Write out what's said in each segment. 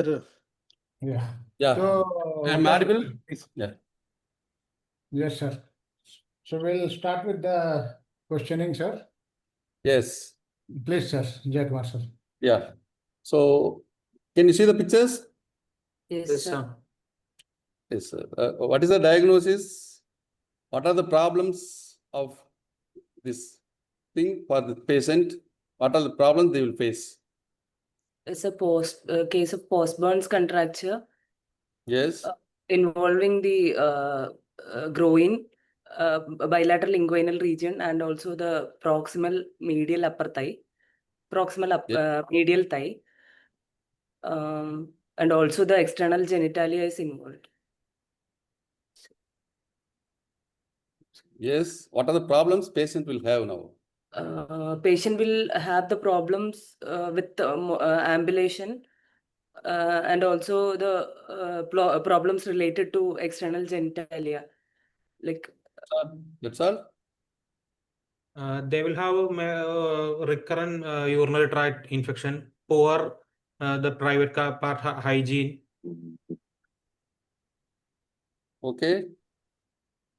sir. Yeah. Yeah. So, I'm audible? Yeah. yes, sir. So we'll start with the questioning, sir. Yes. Please, sir. Jaykumar, sir. Yeah. So, can you see the pictures? Yes, sir. Yes, sir. What is the diagnosis? What are the problems of this thing for the patient? What are the problems they will face? It's a case of post-Burns contracture Yes. involving the groin, bilateral inguinal region, and also the proximal medial upper thigh, medial thigh, and also the external genitalia is involved. Yes. What are the problems patient will have now? Patient will have the problems with ambulation and also the problems related to external genitalia. Like That's all. They will have recurrent urinary tract infection, poor the private part hygiene. Okay.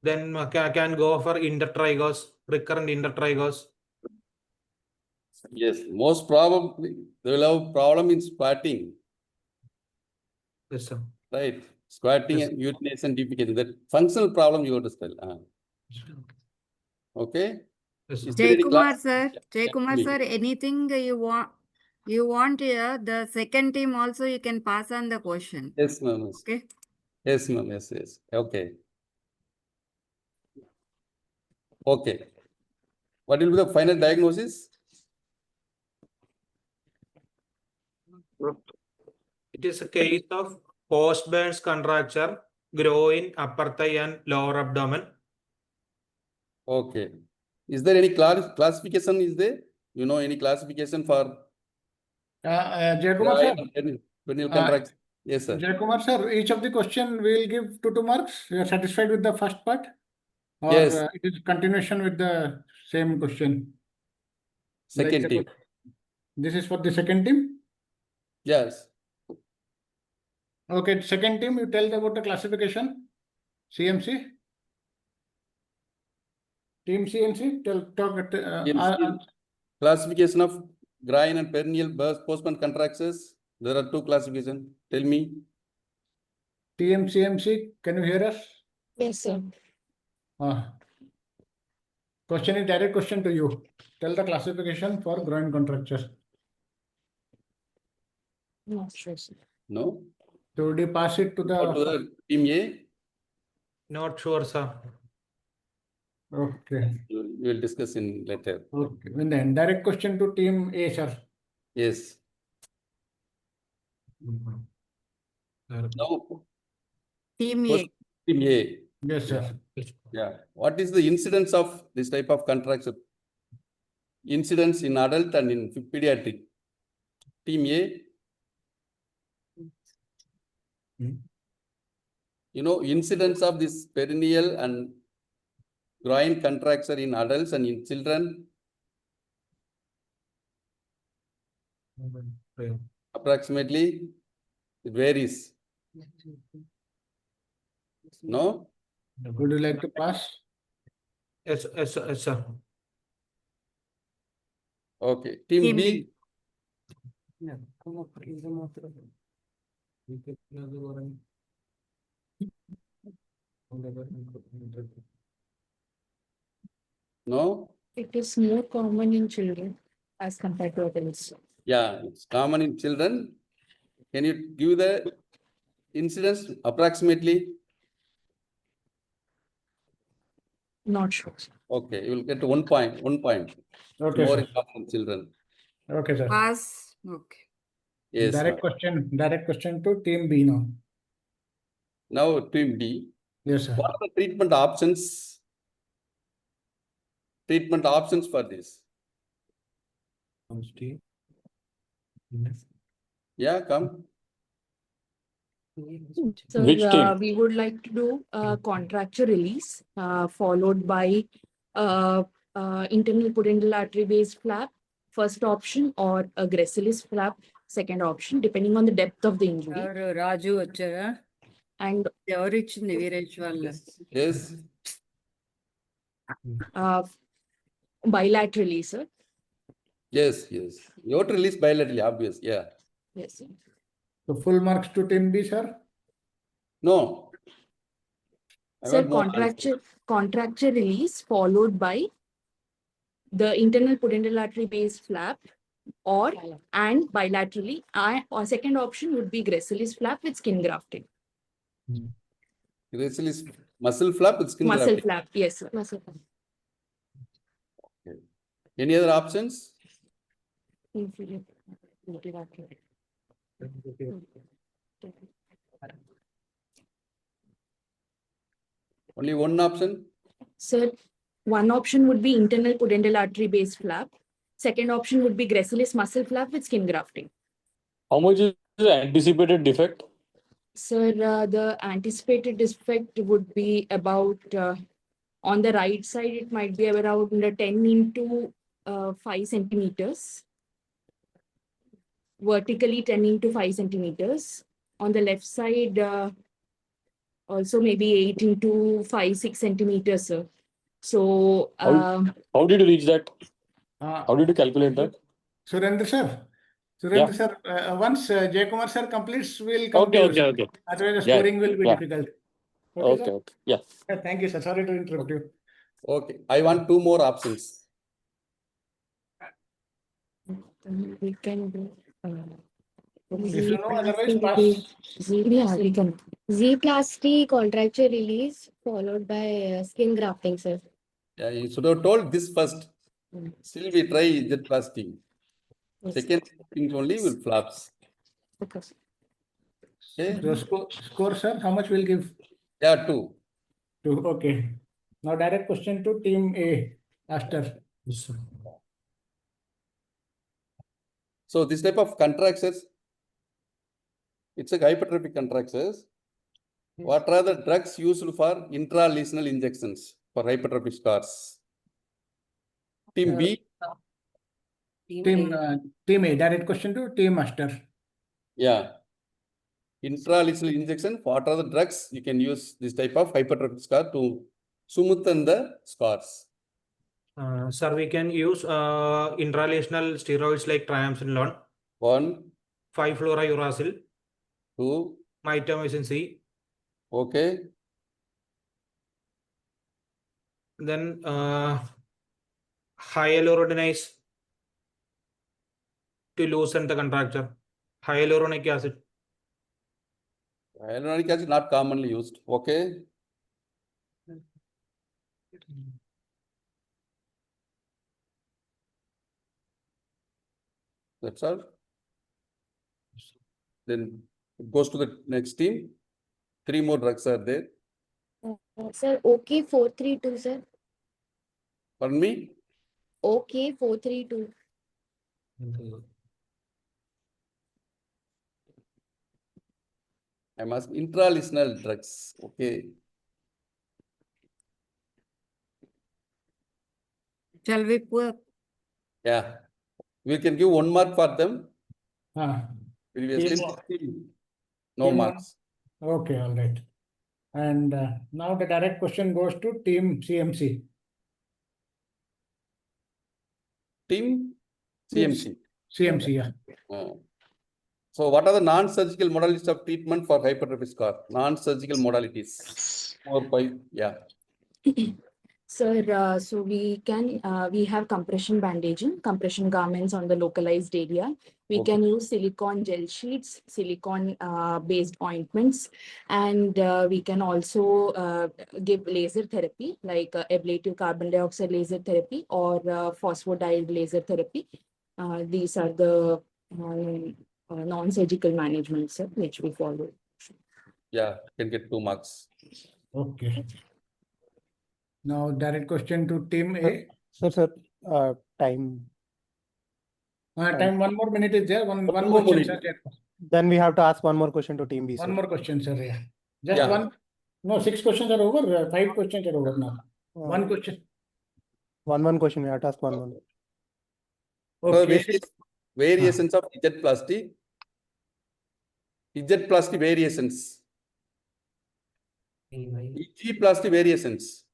Then can go for intertrigos, recurrent intertrigos. Yes. Most probably they will have problem in squatting. Yes, sir. Right. Squatting Yes. and urination defecation. That functional problem you have to tell. Okay. Yes, Is there any Jaykumar class? sir, Yeah, Jaykumar me. sir, anything you want here, the second team also you can pass on the question. Yes, ma'am. Okay. Yes, ma'am. Yes, yes. Okay. Okay. What will be the final diagnosis? It is a case of post-Burns contracture, groin, upper thigh, and lower abdomen. Okay. Is there any classification? Is there? You know any classification for Jaykumar, sir. when contract? Yes, sir. Jaykumar, sir, each of the question we will give 2 marks. You are satisfied with the first part? Or Yes. it is continuation with the same question? Second Like team. This is for the second team? Yes. Okay, second team, you tell about the classification. CMC? Team CMC, talk. Classification of groin and perineal postman contractures. There are 2 classifications. Tell me. Team CMC, can you hear us? Yes, sir. Question is direct question to you. Tell the classification for groin contracture. Not sure, sir. No. So would you pass it to Go to the... the team A. Not sure, sir. Okay. We will discuss in later. Okay. And then direct question to team A, sir. Yes. Now, Team A. team A. Yes, sir. Yeah. What is the incidence of this type of contracture? Incidence in adult and in pediatric. Team A. You know, incidence of this perineal and groin contracture in adults and in children. Approximately, it varies. No? Would you like to pass? Yes, yes, yes, sir. Okay. Team B. No? It is more common in children as compared to adults. Yeah, it's common in children. Can you give the incidence approximately? Not sure, sir. Okay, you will get 1 point. 1 point. Okay, More sir. in children. Okay, sir. Pass. Okay. Yes. Direct question to team B now. Now team D. Yes, sir. What are the treatment options? Treatment options for this? Yeah, come. So we would like to do contracture release followed by internal pudendal artery based flap, first option, or a gracilis flap, second option, depending on the depth of the injury. ఎవరు రాజు వచ్చారా? And ఎవరు ఇచ్చింది వీరేష్ వాళ్ళు? Yes. bilaterally, sir. Yes. Yes. You have to release bilaterally, obvious. Yeah. Yes, sir. So full marks to team B, sir. No. I Sir, want more answers. contracture release followed by the internal pudendal artery based flap or and bilaterally. Or second option would be gracilis flap with skin grafting. This is muscle flap with skin Muscle grafting. flap, yes, sir. Muscle flap. Any other options? Only one option? Sir, one option would be internal pudendal artery based flap. Second option would be gracilis muscle flap with skin grafting. How much is the anticipated defect? Sir, the anticipated defect would be about, on the right side, it might be around 10 into 5 centimeters. Vertically 10 into 5 centimeters. On the left side, also maybe 8 into 5, 6 centimeters, sir. So, How did you reach that? Uh, How did you calculate that? Surendra sir. Surendra sir, once Jay Kumar sir completes, we'll come to you, sir. Okay. Otherwise, the Yeah, scoring will be yeah. difficult. Okay. Sir? Yeah. Yeah, thank you, sir. Sorry to interrupt you. Okay. I want two more options. we can do. If you know, otherwise pass. Yeah, we can. Z-plasty contracture release followed by skin grafting, sir. Yeah, you should have told this first. Still we try jet plastic. Second thing only will flaps. Okay. Okay. So score, sir, how much we'll give? Yeah, two. 2. Okay. Now direct question to team A, Aster. So this type of contractures, it's a hypertrophic contractures. What are the drugs used for intralesional injections for hypertrophic scars? Team B, Team A, direct question to team Aster. yeah. Intralesional injection, what are the drugs you can use this type of hypertrophic scar to smoothen the scars? Sir, we can use intralesional steroids like triamcinolone, 1, 5-fluorouracil, 2, mitomycin C, okay. then hyaluronidase to loosen the contracture. Hyaluronic acid. Hyaluronic acid not commonly used, okay. That's all. Then it goes to the next team. 3 more drugs are there. Sir, OK 432, sir. Pardon me? OK 432. I must intralesional drugs, okay. Shall we put? Yeah. We can give 1 mark for them. Previously, no Team marks. Okay, all right. And now the direct question goes to team CMC. Team CMC. CMC, yeah. So what are the non-surgical modalities of treatment for hypertrophic scar? Non-surgical modalities. 4, 5, yeah. Sir, so we have compression bandaging, compression garments on the localized area. We Okay. can use silicone gel sheets, silicone based ointments, and we can also give laser therapy like ablative carbon dioxide laser therapy or phosphodielded laser therapy. These are the non-surgical management, sir, which we follow. Yeah, can get 2 marks. Okay. Now direct question to team A. Sir, time. Time 1 more minute is there. One more question, minute. sir. Then we have to ask one more question to team B. One sir. more question, sir. Yeah. Just Yeah. one. No, 6 questions are over. 5 questions are over now. One question. One question. We have to ask one. So Okay. variations of jet plasty. Z plastic variations. G plastic variations.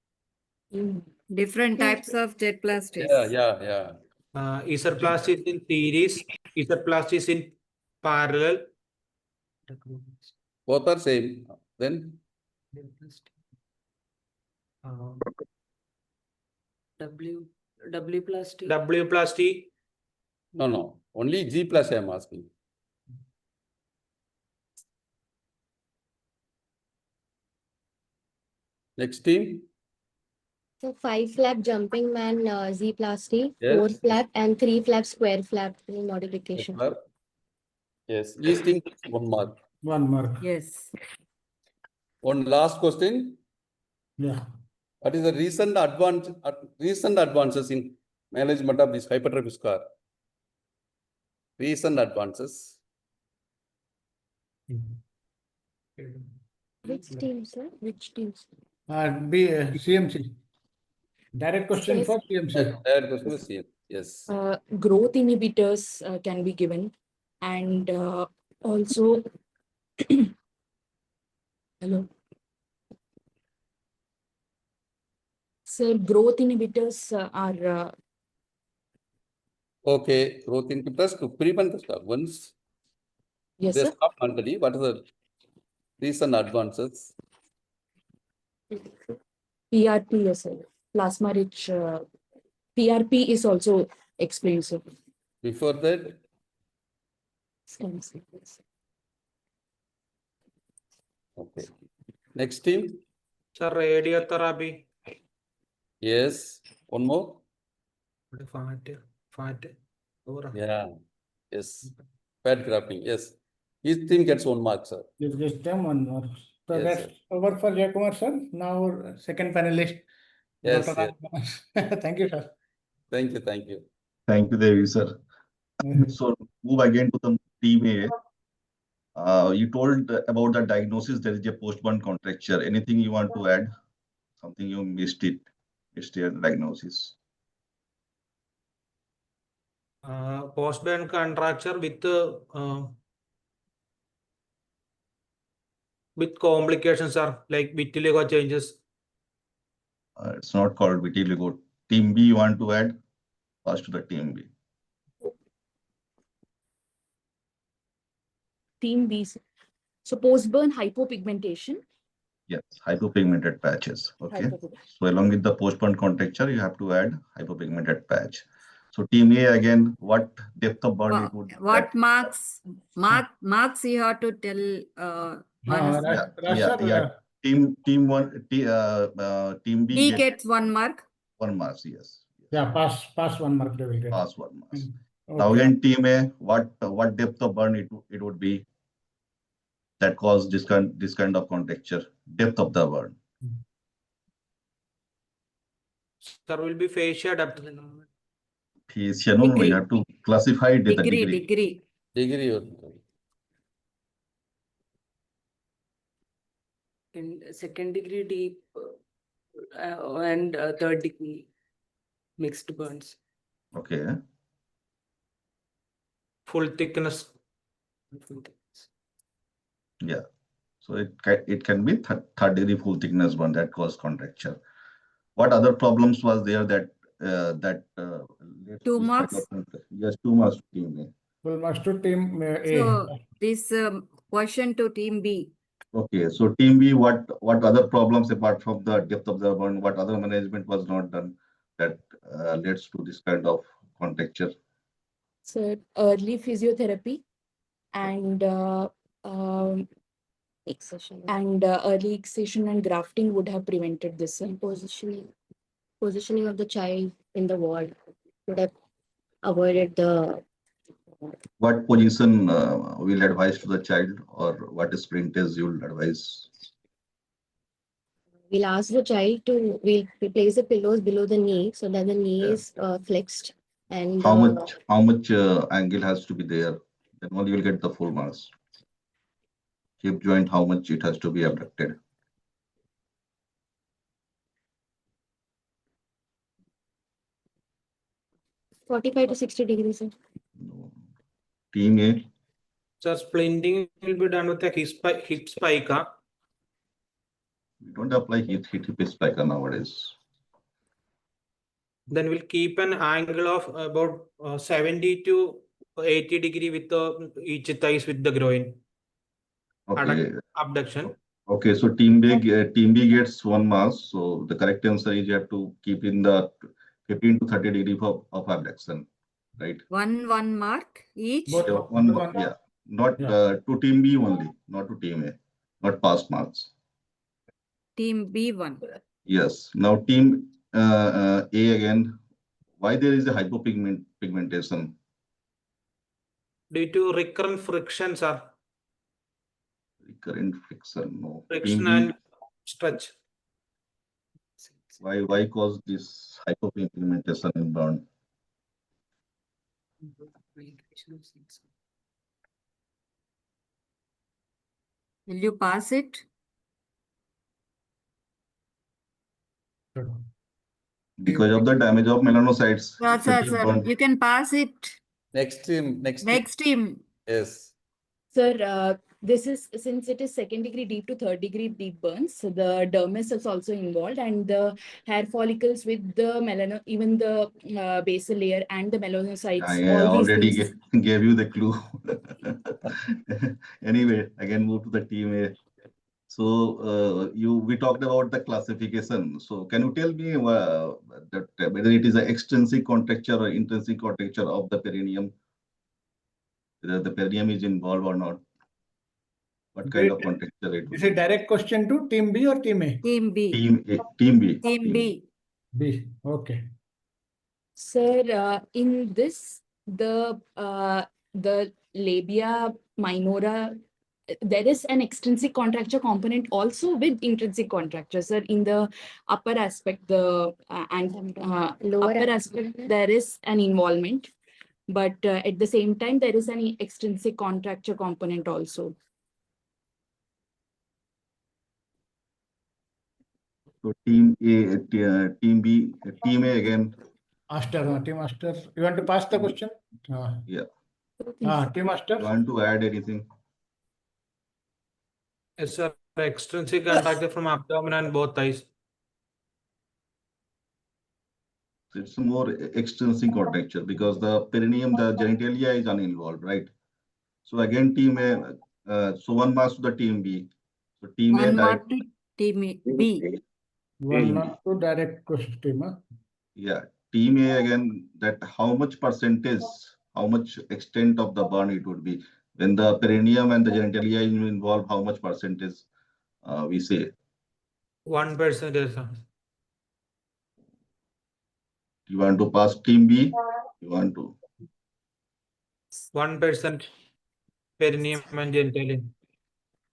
Different types of jet plastics. Yeah. Isoplast is in series. Isoplast is in parallel. Both are same. Then W plus T. W plus T. no. Only G plus I am asking. Next team. So 5-flap jumping man Z plastic, Yes. 4-flap and 3-flap square flap modification. Yes. Each team gets 1 mark. 1 mark. Yes. One last question. Yeah. What is the recent advances in management of this hypertrophy scar? Recent advances. Which team, sir? Which teams? CMC. Direct question Yes. for CMC. That question is here. Yes. Growth inhibitors can be given, and also hello. So growth inhibitors are Okay. Growth inhibitors to prevent the scar. Once yes, they sir. stop already, what are the recent advances? PRP, yes, sir. Plasma rich PRP is also explained, sir. Before that, Stem cells. okay. Next team. Sir, radiotherapy. Yes. One more. Fat. Yeah. Yes. Fat grafting. Yes. Each team gets 1 mark, sir. This time 1 mark. So Yes, that's sir. over for Jayakumar sir. Now second panelist. Yes, Dr. yes. Raj. Thank you, sir. Thank you. Thank you. Thank you, Devi, sir. So move again to the team A. You told about the diagnosis. There is a post-burn contracture. Anything you want to add? Something you missed your diagnosis. Post-burn contracture with complications are like vitiligo changes. It's not called vitiligo. Team B, you want to add? Pass to the team B. Team B. So post-burn hypopigmentation. Yes, hypopigmented patches. Okay. Hypopigmentation. So along with the post-burn contracture, you have to add hypopigmented patch. So team A again, what depth of burn it would? What marks you have to tell Team B B gets 1 mark. 1 mark, yes. Yeah, pass 1 mark they will get. Pass 1 mark. Okay. Now again, team A, what depth of burn it would be that caused this kind of contracture? Depth of the burn. There will be fascia depth. No, you have to classify it with the Degree. In second degree deep and third degree mixed burns. Okay. Full thickness. Yeah. So it can be third degree full thickness burn that cause contracture. What other problems was there that 2 marks. Yes, 2 marks to team A. Full marks to team A. So this question to team B. Okay, so team B, what other problems apart from the depth of the burn, what other management was not done that leads to this kind of contracture? So early physiotherapy and early excision and grafting would have prevented this. Positioning of the child in the ward would have avoided the. What position will advise to the child, or what sprint test you will advise? We'll ask the child we'll place the pillows below the knee so that the knee is flexed. And how much angle has to be there? Then only you will get the full marks. Hip joint, how much it has to be abducted? $45 to $60. No. Team A. Sir, splinting will be done with a hip spica. We don't apply hip spica nowadays. Then we'll keep an angle of about 70 to 80 degree with each thighs with the groin. Okay. Abduction. Okay, so team B gets 1 mass. So the correct answer is you have to keep in the 15 to 30 degree of abduction, right? One mark each. Both Yeah, both one, one. yeah, not Yeah. to team B only, not to team A, not pass marks. Team B1. Yes. Now team A again. Why there is a hypopigmentation? Due to recurrent friction, sir. Recurrent friction. No. Friction Team B. and stretch. Why cause this hypopigmentation in burn? Will you pass it? Because of the damage of melanocytes. Sir. You can pass it. Next team. Next team. Yes. Sir, this is since it is second degree deep to third degree deep burns, so the dermis is also involved, and the hair follicles with the even the basal layer and the melanocytes. I all these already things. gave you the clue. Anyway, again move to the team A. So we talked about the classification. So can you tell me whether it is an extrinsic contracture or intrinsic contracture of the perineum? Whether the perineum is involved or not? What kind of contracture it Is will it direct question to team B or team A? Team B. Team A, team B. Team B. B. Okay. Sir, in this, the labia minora, there is an extrinsic contracture component also with intrinsic contracture, sir. In the upper aspect, the Lower upper aspect, there is an involvement, but at the same time, there is an extrinsic contracture component also. So team A, team B, team A again. Team Master. You want to pass the question? Yeah. Team Master. You want to add anything? Yes, sir. Extrinsic contracture from abdomen and both thighs. It's more extrinsic contracture because the perineum, the genitalia is uninvolved, right? So again, team A, so 1 mark to the team B. So team A 1 direct. mark to team B. 1 mark to direct question. Yeah, team A again, that how much percentage, how much extent of the burn it would be when the perineum and the genitalia is involved, how much percentage we say? 1%, sir. You want to pass team B? You want to? 1% perineum and genitalia.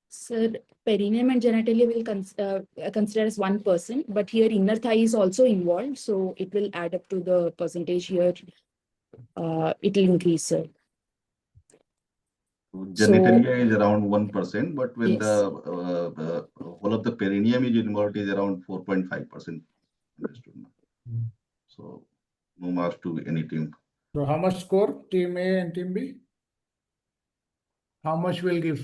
Sir, perineum and genitalia will consider as 1%, but here inner thigh is also involved, so it will add up to the percentage here. It will increase, sir. Genitalia is around 1%, but when Yes. the whole of the perineum is involved, is around 4.5%. So no marks to any team. So how much score team A and team B? How much will give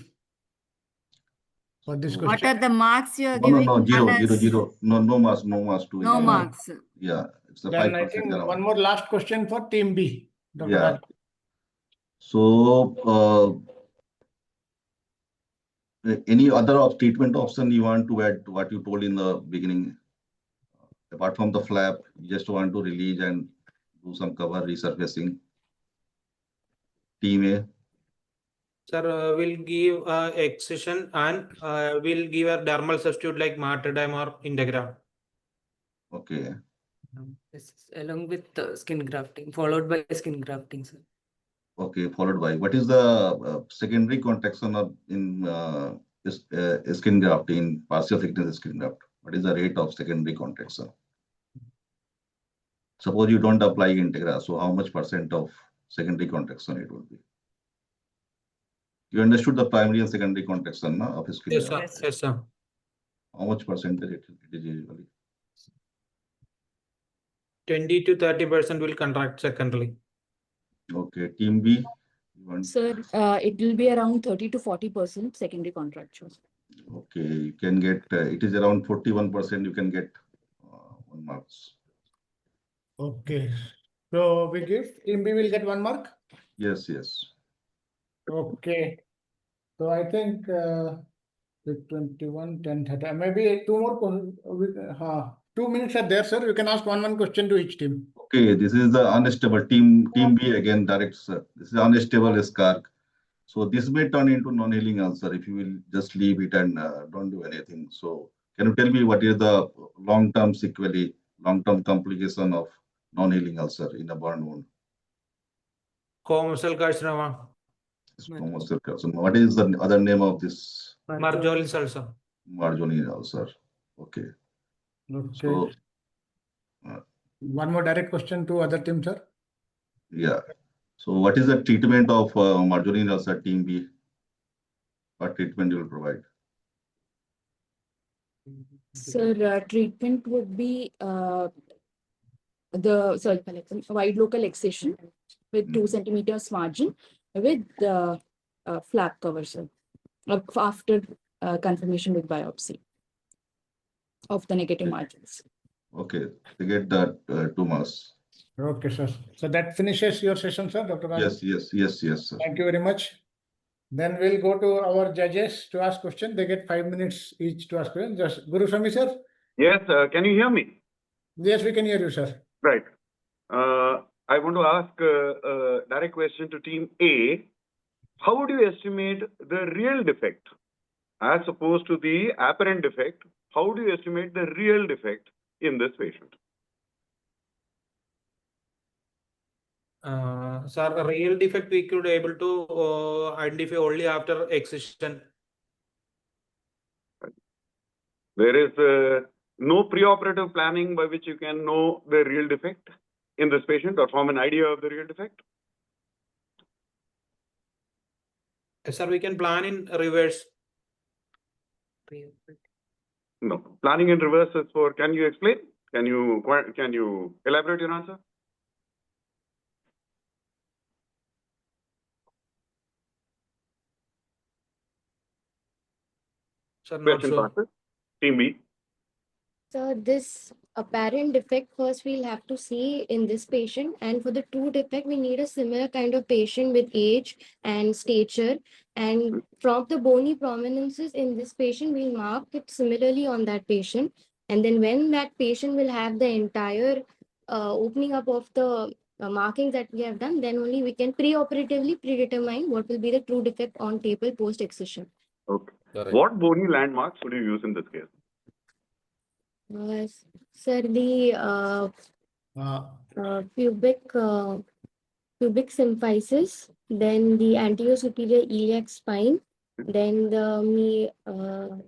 for this What question? are the marks you are No, giving? no, zero, Others? zero. No marks to No any. marks. Yeah, it's a Then I 5% think around. one more last question for team B. Dr. Yeah. Raj. So any other treatment option you want to add to what you told in the beginning? Apart from the flap, you just want to release and do some cover resurfacing. Team A. Sir, we'll give excision and we'll give a dermal substitute like martyrdom or integra. Okay. This is along with skin grafting, followed by skin grafting, sir. Okay, followed by what is the secondary contraction of in skin graft, in partial thickness skin graft? What is the rate of secondary contraction? Suppose you don't apply integra, so how much % of secondary contraction it will be? You understood the primary and secondary contraction of skin Yes, graft? sir. Yes, sir. How much percentage it is usually? 20 to 30% will contract secondly. Okay, team B, Sir, it will be around 30 to 40% secondary contracture. Okay, you can get, it is around 41%, you can get 1 marks. Okay. So we give, team B will get 1 mark? Yes, yes. Okay. So I think 21, 10, 30, maybe 2 more, 2 minutes are there, sir. You can ask one question to each team. Okay, this is the unstable team B again, direct sir. This is unstable scark. So this may turn into non-healing ulcer if you will just leave it and don't do anything. So can you tell me what is the long-term sequelae, long-term complication of non-healing ulcer in a burn wound? Squamous cell carcinoma. Squamous cell carcinoma. What is the other name of this? Marjolin ulcer. Marjolin ulcer. Okay. Okay. So, one more direct question to other team, sir. yeah. So what is the treatment of Marjolin ulcer, team B? What treatment you will provide? Sir, treatment would be wide local excision with 2 centimeters margin with flap cover, sir, after confirmation with biopsy of the negative margins. Okay, they get that 2 marks. Okay, sir. So that finishes your session, sir, Dr. Raju? Yes, sir. Thank you very much. Then we'll go to our judges to ask questions. They get 5 minutes each to ask questions. Just Guru Swami, sir? Yes, can you hear me? Yes, we can hear you, sir. Right. I want to ask a direct question to team A. How would you estimate the real defect as opposed to the apparent defect? How do you estimate the real defect in this patient? Sir, a real defect we could able to identify only after excision. There is no preoperative planning by which you can know the real defect in this patient or form an idea of the real defect? Sir, we can plan in reverse. No. Planning in reverse is for, can you explain? Can you elaborate your answer? Sir, not Question sure. passes. Team B. So this apparent defect first we'll have to see in this patient, and for the true defect we need a similar kind of patient with age and stature, and from the bony prominences in this patient we'll mark it similarly on that patient, and then when that patient will have the entire opening up of the markings that we have done, then only we can preoperatively predetermine what will be the true defect on table post excision. Okay. Correct. What bony landmarks would you use in this case? Sir, the pubic symphysis, then the anterior superior iliac spine, then the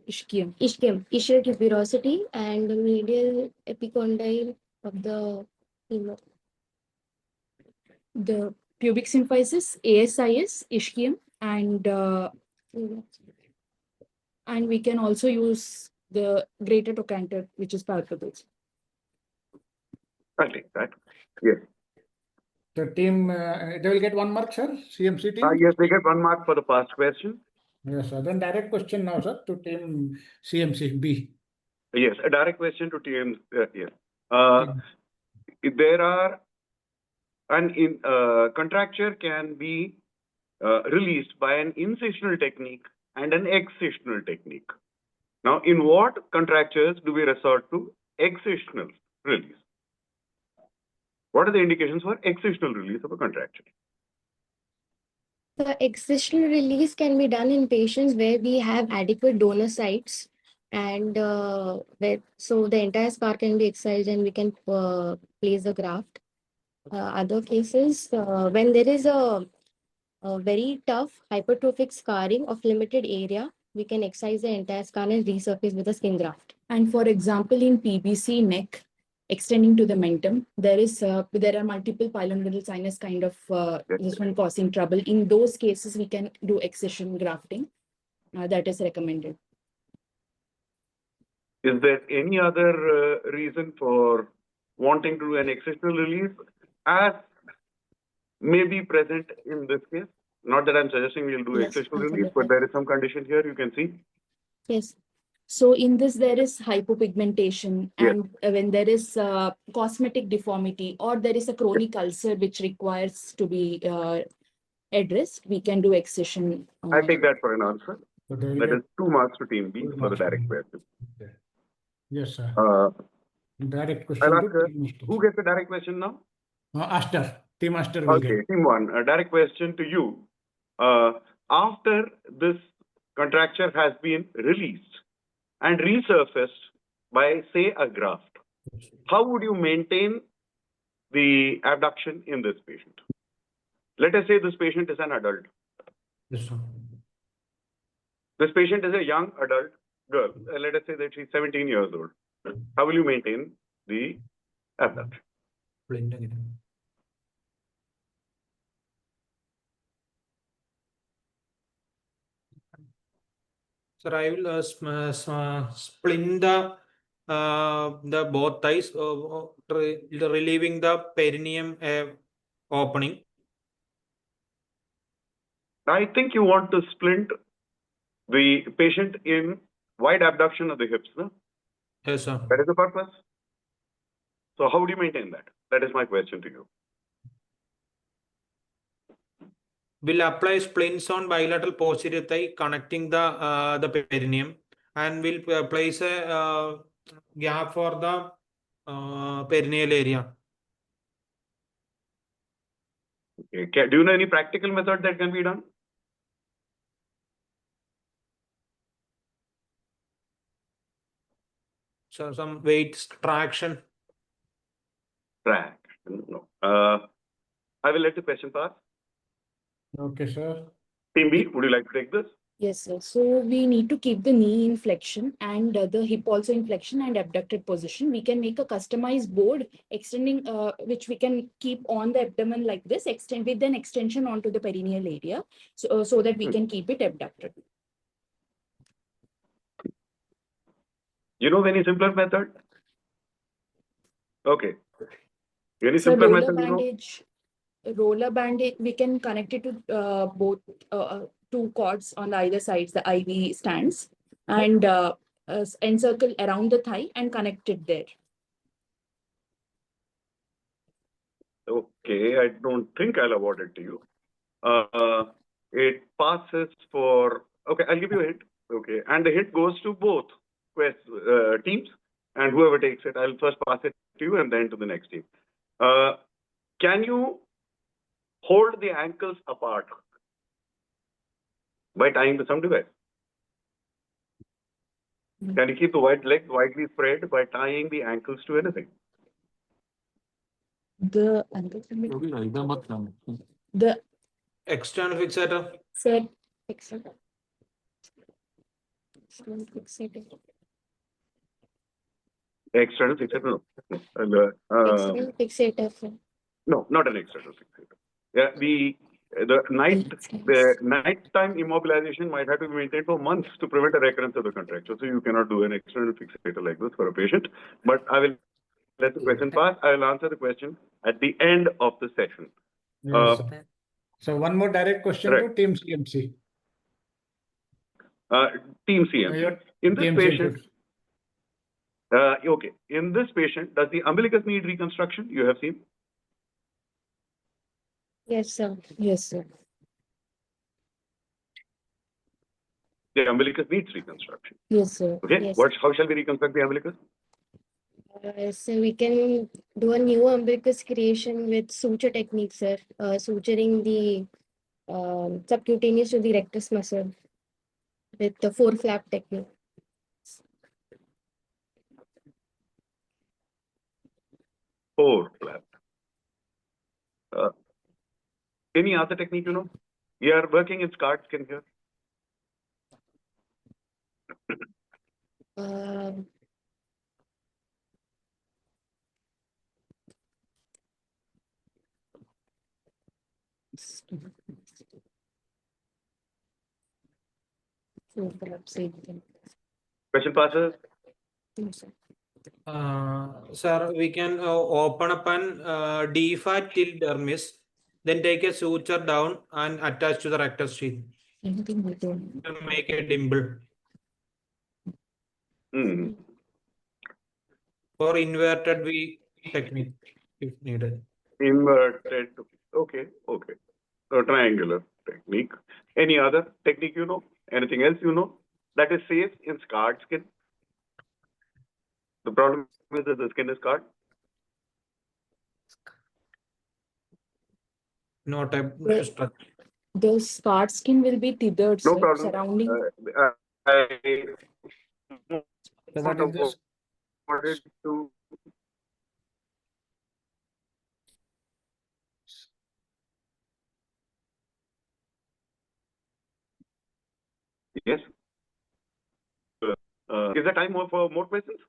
ischium, ischial tuberosity, and the medial epicondyle of the femur. The pubic symphysis, ASIS, ischium, and we can also use the greater trochanter, which is palpable. I think that. Yes. The team, they will get 1 mark, sir? CMC team? Yes, they get 1 mark for the past question. Yes, sir. Then direct question now, sir, to team CMC B. Yes, a direct question to team. Yes. If there are contracture can be released by an incisional technique and an excisional technique. Now, in what contractures do we resort to excisional release? What are the indications for excisional release of a contracture? The excisional release can be done in patients where we have adequate donor sites, and so the entire scar can be excised and we can place the graft. Other cases, when there is a very tough hypertrophic scarring of limited area, we can excise the entire scar and resurface with a skin graft. And for example, in PBC neck, extending to the mentum, there are multiple pilonidal sinus kind of this one causing trouble. In those cases, we can do excision grafting. That is recommended. Is there any other reason for wanting to do an excisional release as may be present in this case? Not that I'm suggesting we'll do Yes, excisional I can release, do but that. there is some condition here you can see. Yes. So in this, there is hypopigmentation, Yes. and when there is cosmetic deformity or there is a chronic ulcer which requires to be addressed, we can do excision. I'll take that for an answer. So there will That be is 2 marks to team B Two for the marks to direct team. question. Okay. Yes, sir. Direct I'll question ask to team who gets the direct question now? Aster. Team Aster will Okay, get. team 1, a direct question to you. After this contracture has been released and resurfaced by, say, a graft, how would you maintain the abduction in this patient? Let us say this patient is an adult. Yes, sir. This patient is a young adult girl. Let us say that she's 17 years old. How will you maintain the abduction? Sir, I will splint the both thighs, relieving the perineum opening. I think you want to splint the patient in wide abduction of the hips, no? Yes, sir. That is the purpose. So how do you maintain that? That is my question to you. Will apply splints on bilateral posterior thigh connecting the perineum, and will place a gap for the perineal area. Okay. Do you know any practical method that can be done? So some weight traction. No. I will let the question pass. Okay, sir. Team B, would you like to take this? Yes, sir. So we need to keep the knee in flexion and the hip also in flexion and abducted position. We can make a customized board extending, which we can keep on the abdomen like this, extend with an extension onto the perineal area, so that we can keep it abducted. You know any simpler method? Okay. Any So simpler roller method, you know? bandage, we can connect it to both two cords on either sides, the IV stands, and encircle around the thigh and connect it there. Okay, I don't think I'll award it to you. It passes for, okay, I'll give you a hint. Okay, and the hint goes to both teams, and whoever takes it, I'll first pass it to you and then to the next team. Can you hold the ankles apart by tying to some device? Can you keep the legs widely spread by tying the ankles to anything? The External fixator. set Fixator. External fixator. External fixator? External fixator, sir. No, not an external fixator. Yeah, the nighttime immobilization might have to be maintained for months to prevent a recurrence of the contracture. So you cannot do an external fixator like this for a patient. But I will let the question pass. I will answer the question at the end of the session. Yes, sir. So one more direct question to Team CMC. Team CMC. In this Team patient, CMC. okay. In this patient, does the umbilicus need reconstruction? You have seen? Yes, sir. Yes, sir. The umbilicus needs reconstruction. Yes, sir. Okay. Yes. How shall we reconstruct the umbilicus? So we can do a new umbilicus creation with suture technique, sir. Suturing the subcutaneous to the rectus muscle with the 4-flap technique. Four flap. Any other technique you know? We are working in scarred skin here. Question passes. Sir, we can open up an defat till dermis Then take a suture down and attach to the rectus sheath. Anything we do. To make a dimple. Hmm. For inverted V technique if needed. Inverted. Okay. Okay. So triangular technique. Any other technique you know? Anything else you know that is safe in scarred skin? The problem is that the skin is scarred. Not a The, the scarred skin will be tethered, No sir, problem. surrounding. I So that is this. wanted to. Yes. Is there time for more questions?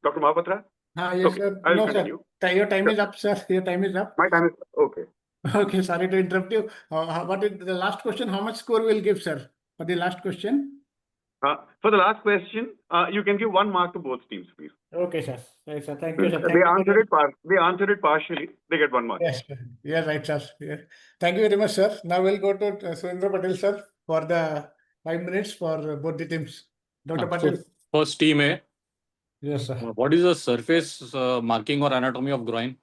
Dr. Mahapatra? Yes, Okay, sir. I will No, sir. continue. Your time is up, sir. Your time is up. My time is okay. Okay, sorry to interrupt you. What is the last question? How much score will give, sir, for the last question? For the last question, you can give 1 mark to both teams, please. Okay, sir. Yes, sir. Thank you, sir. They answered it partially. They get 1 mark. Yes, sir. Yes, right, sir. Yeah. Thank you very much, sir. Now we'll go to Surendra Patel, sir, for the 5 minutes for both the teams. Dr. Patel. So first team A, Yes, sir. what is the surface marking or anatomy of groin?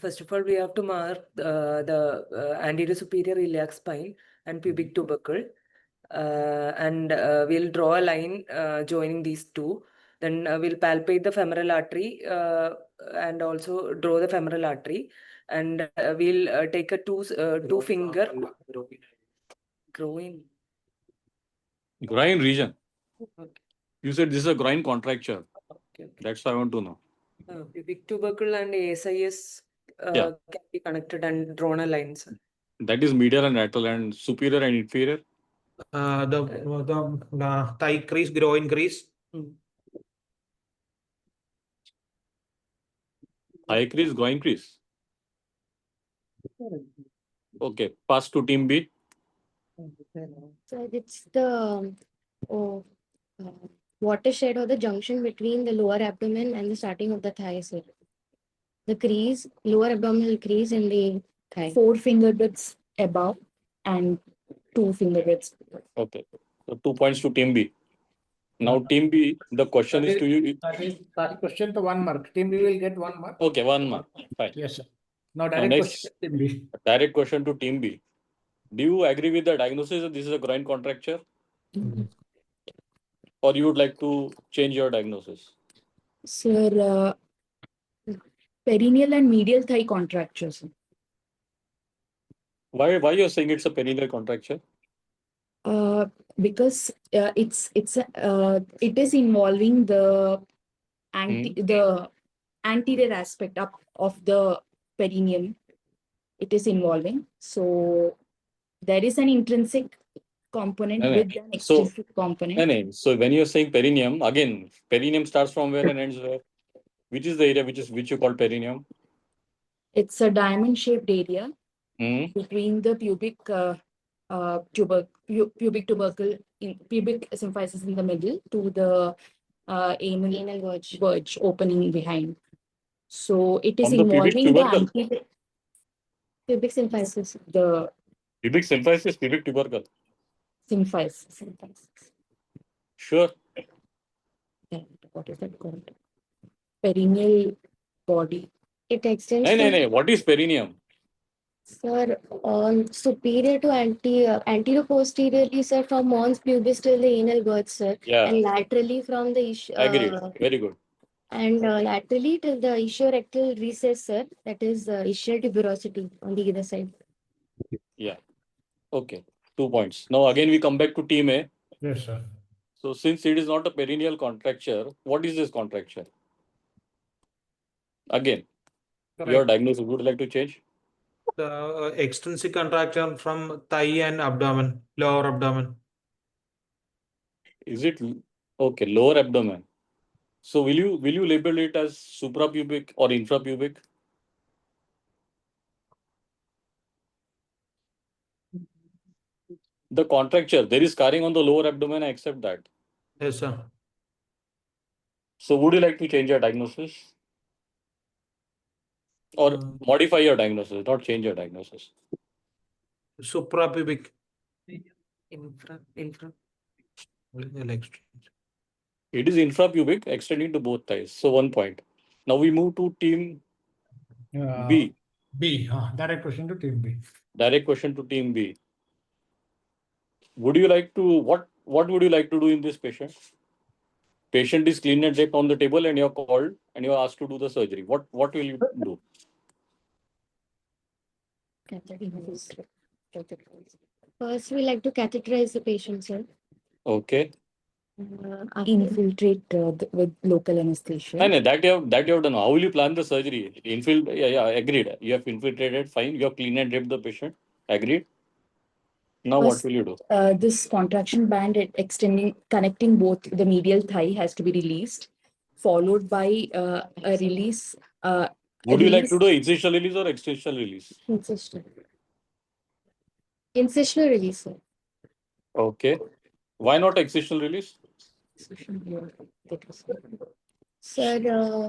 First of all, we have to mark the anterior superior iliac spine and pubic tubercle. And we'll draw a line joining these two. Then we'll palpate the femoral artery and also draw the femoral artery. And we'll take a two finger groin. Groin region. Okay. You said this is a groin contracture. Okay. That's what I want to know. Pubic tubercle and ASIS Yeah. can be connected and drawn a line, sir. That is medial and lateral, and superior and inferior. The thigh crease, groin crease. Thigh crease, groin crease. Okay, pass to team B. So it's the watershed or the junction between the lower abdomen and the starting of the thigh, sir. The crease, lower abdominal crease in the thigh. 4 finger widths above and 2 finger widths. Okay, so 2 points to team B. Now team B, the question is to you. Question to 1 mark. Team B will get 1 mark. Okay, 1 mark. Fine. Yes, sir. Now direct next, question to team B. Direct question to team B. Do you agree with the diagnosis that this is a groin contracture? Or you would like to change your diagnosis? Sir, perineal and medial thigh contractures. Why you're saying it's a perineal contracture? Because it is involving the anterior aspect of the perineum. It is involving. So there is an intrinsic component with an extrinsic component. So when you're saying perineum, again, perineum starts from where and ends where? Which is the area which you call perineum? It's a diamond-shaped area between the pubic tubercle, pubic symphysis in the middle to the anal verge opening behind. So it is involving the anterior Pubic symphysis. The pubic symphysis, pubic tubercle. Symphysis. Sure. What is that called? Perineal body. It extends. No. What is perineum? Sir, on superior to anterior posteriorly, sir, from mons pubis till the anal verge, sir. Yeah. And laterally from the Agreed. Very good. And laterally till the ischiorectal recess, sir. That is ischial tuberosity on the other side. Yeah. Okay. 2 points. Now again we come back to team A. Yes, sir. So since it is not a perineal contracture, what is this contracture? Again, your diagnosis, would you like to change? The extrinsic contraction from thigh and abdomen, lower abdomen. Is it okay? Lower abdomen. So will you label it as suprapubic or infrapubic? The contracture, there is scarring on the lower abdomen, I accept that. Yes, sir. So would you like to change your diagnosis? Or modify your diagnosis, not change your diagnosis. Suprapubic. Infra. It is infrapubic, extending to both thighs. So 1 point. Now we move to team B. B. Direct question to team B. Direct question to team B. Would you like to, what would you like to do in this patient? Patient is clean and draped on the table and you're called and you're asked to do the surgery. What will you do? First, we like to catheterize the patient, sir. Okay. Infiltrate with local anesthesia. And that you have done. How will you plan the surgery? Yeah, agreed. You have infiltrated, fine. You have clean and draped the patient. Agreed. Now what First, will you do? This contraction band connecting both the medial thigh has to be released, followed by a release. Would you like to do incisional release or extensional release? Incisional release, sir. Okay. Why not excisional release? Sir,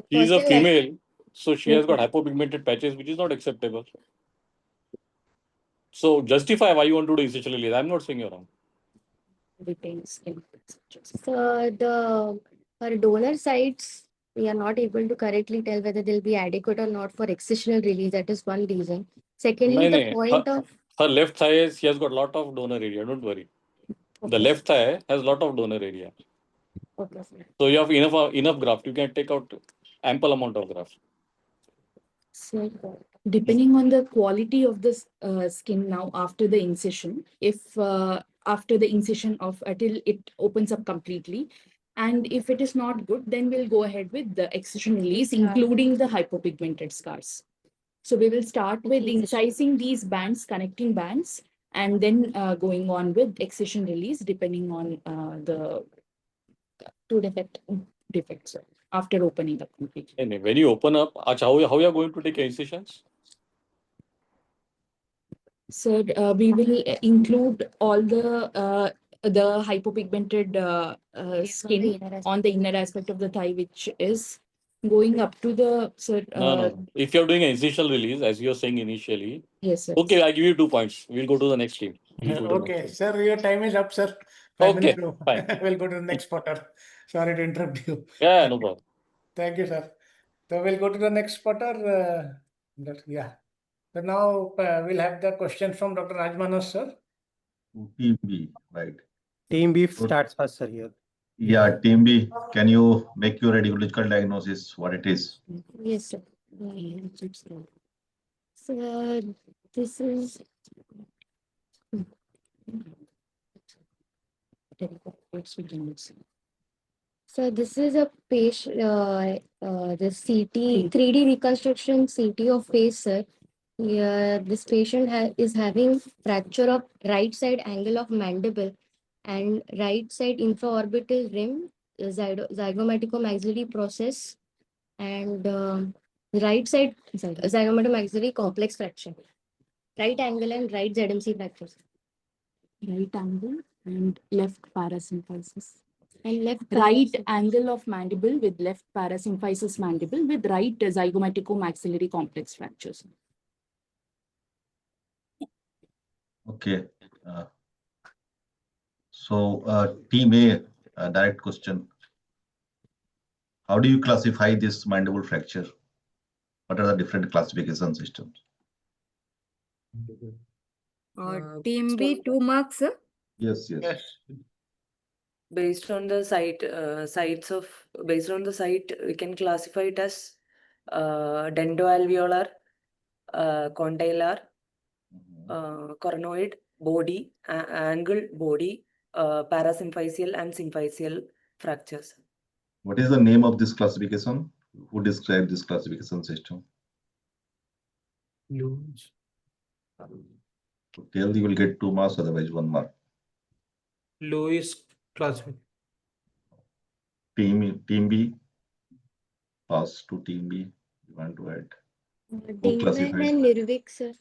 She is a first I female, so she has got hypopigmented patches, which is not acceptable. So justify why you want to do incisional release. I'm not saying you're wrong. So for donor sites, we are not able to correctly tell whether they'll be adequate or not for excisional release. That is one reason. Secondly, the point of her left thigh, she has got a lot of donor area. Don't worry. The left thigh has a lot of donor area. Okay, sir. So you have enough graft. You can take out ample amount of graft. Depending on the quality of the skin now after the incision, if after the incision till it opens up completely, and if it is not good, then we'll go ahead with the excision release, including the hypopigmented scars. So we will start with incising these bands, connecting bands, and then going on with excision release, depending on the two defects after opening up completely. And when you open up, how you are going to take incisions? So we will include all the hypopigmented skin on the inner aspect of the thigh, which is going up to the No. If you're doing an incisional release, as you're saying initially, yes, sir. okay, I give you 2 points. We'll go to the next team. Okay, sir, your time is up, sir. 5 Okay, minutes. fine. We'll go to the next spotter. Sorry to interrupt you. Yeah, no problem. Thank you, sir. So we'll go to the next spotter. Yeah. So now we'll have the question from Dr. Rajmanas, sir. Team B, right? Team B starts first, sir, here. Yeah, Team B, can you make your radiological diagnosis what it is? Yes, sir. So this is So this is a patient, the CT, 3D reconstruction CT of face, sir. This patient is having fracture of right side angle of mandible and right side infraorbital rim, zygomaticomaxillary process, and right side zygomaticomaxillary complex fracture. Right angle and right ZMC fractures. Right angle and left parasymphysis. And left Right angle of mandible with left parasymphysis mandible with right zygomaticomaxillary complex fractures. Okay. So Team A, direct question. How do you classify this mandible fracture? What are the different classification systems? Team B, 2 marks, sir? Yes. Based on the site, we can classify it as dentoalveolar, condylar, coronoid, body, angle, body, parasymphysial and symphysial fractures. What is the name of this classification? Who described this classification system? Lewis. Tell you will get 2 marks, otherwise 1 mark. Lewis classification. Team B, pass to Team B. You want to add? Dingman and Nirvik, sir.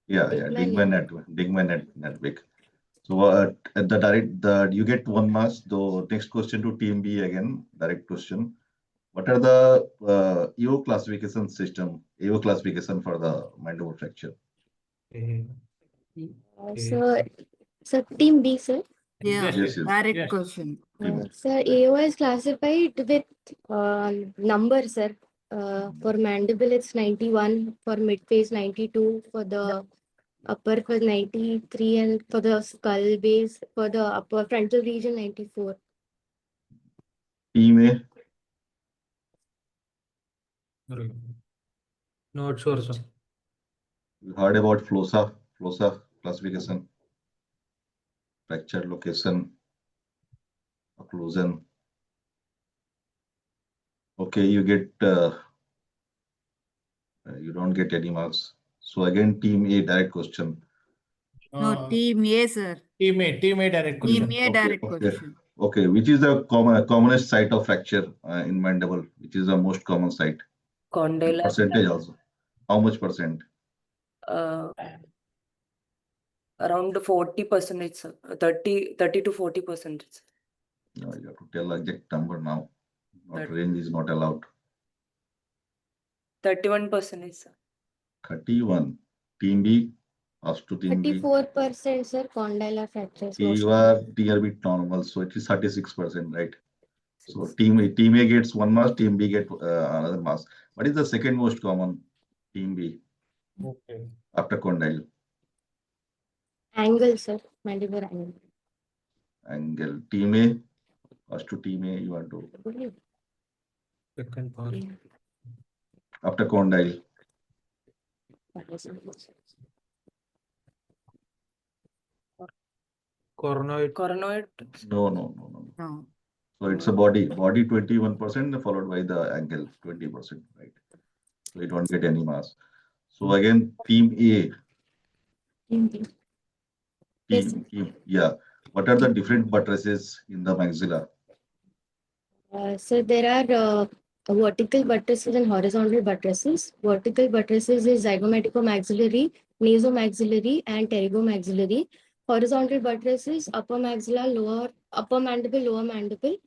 Yeah, Dingman and Nirvik. So at the you get 1 mark. The next question to Team B again, direct question. What are the AO classification system, AO classification for the mandible fracture? So team B, sir. Yeah, Yes, yes. direct Yes. question. Sir, AO is classified with number, sir. For mandible, it's 91. For mid-face, 92. For the upper, for 93. And for the skull base, for the upper frontal region, 94. Team A, Not sure, sir. you heard about FLOSA classification, fracture location, occlusion. Okay, you don't get any marks. So again, team A, direct question. No, team A, sir. Team A direct Team question. A direct Okay. question. Okay, which is the commonest site of fracture in mandible? Which is the most common site? Condyle. Percentage also. How much percent? Around 40%, sir. 30 to 40%. No, you have to tell exact number now. Not Thirty. range is not allowed. 31%, sir. 31. Team B, ask to team B. 34%, sir, condylar fractures. You mostly. are near bit normal, so it is 36%, right? So team A gets 1 mass, team B get another mass. What is the second most common? Team B Okay. after condyle. Angle, sir. Mandibular angle. Angle. Team A, ask to team A, you want to Second part. after condyle. Coronoid. Coronoid. No. No. So it's a body 21%, followed by the angle 20%, right? So you don't get any mass. So again, team A, Yes. yeah. What are the different buttresses in the maxilla? So there are vertical buttresses and horizontal buttresses. Vertical buttresses is zygomaticomaxillary, nasomaxillary, and pterygomaxillary. Horizontal buttresses upper maxilla, upper mandible, lower mandible,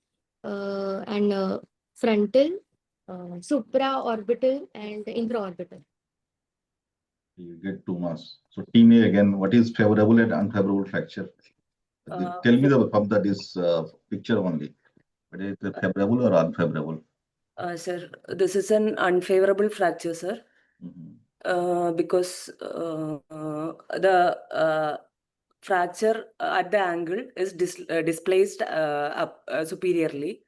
and frontal, supraorbital, and intraorbital. You get 2 mass. So team A again, what is favorable and unfavorable fracture? Tell me from this picture only. But is it favorable or unfavorable? Sir, this is an unfavorable fracture, sir. Because the fracture at the angle is displaced up superiorly.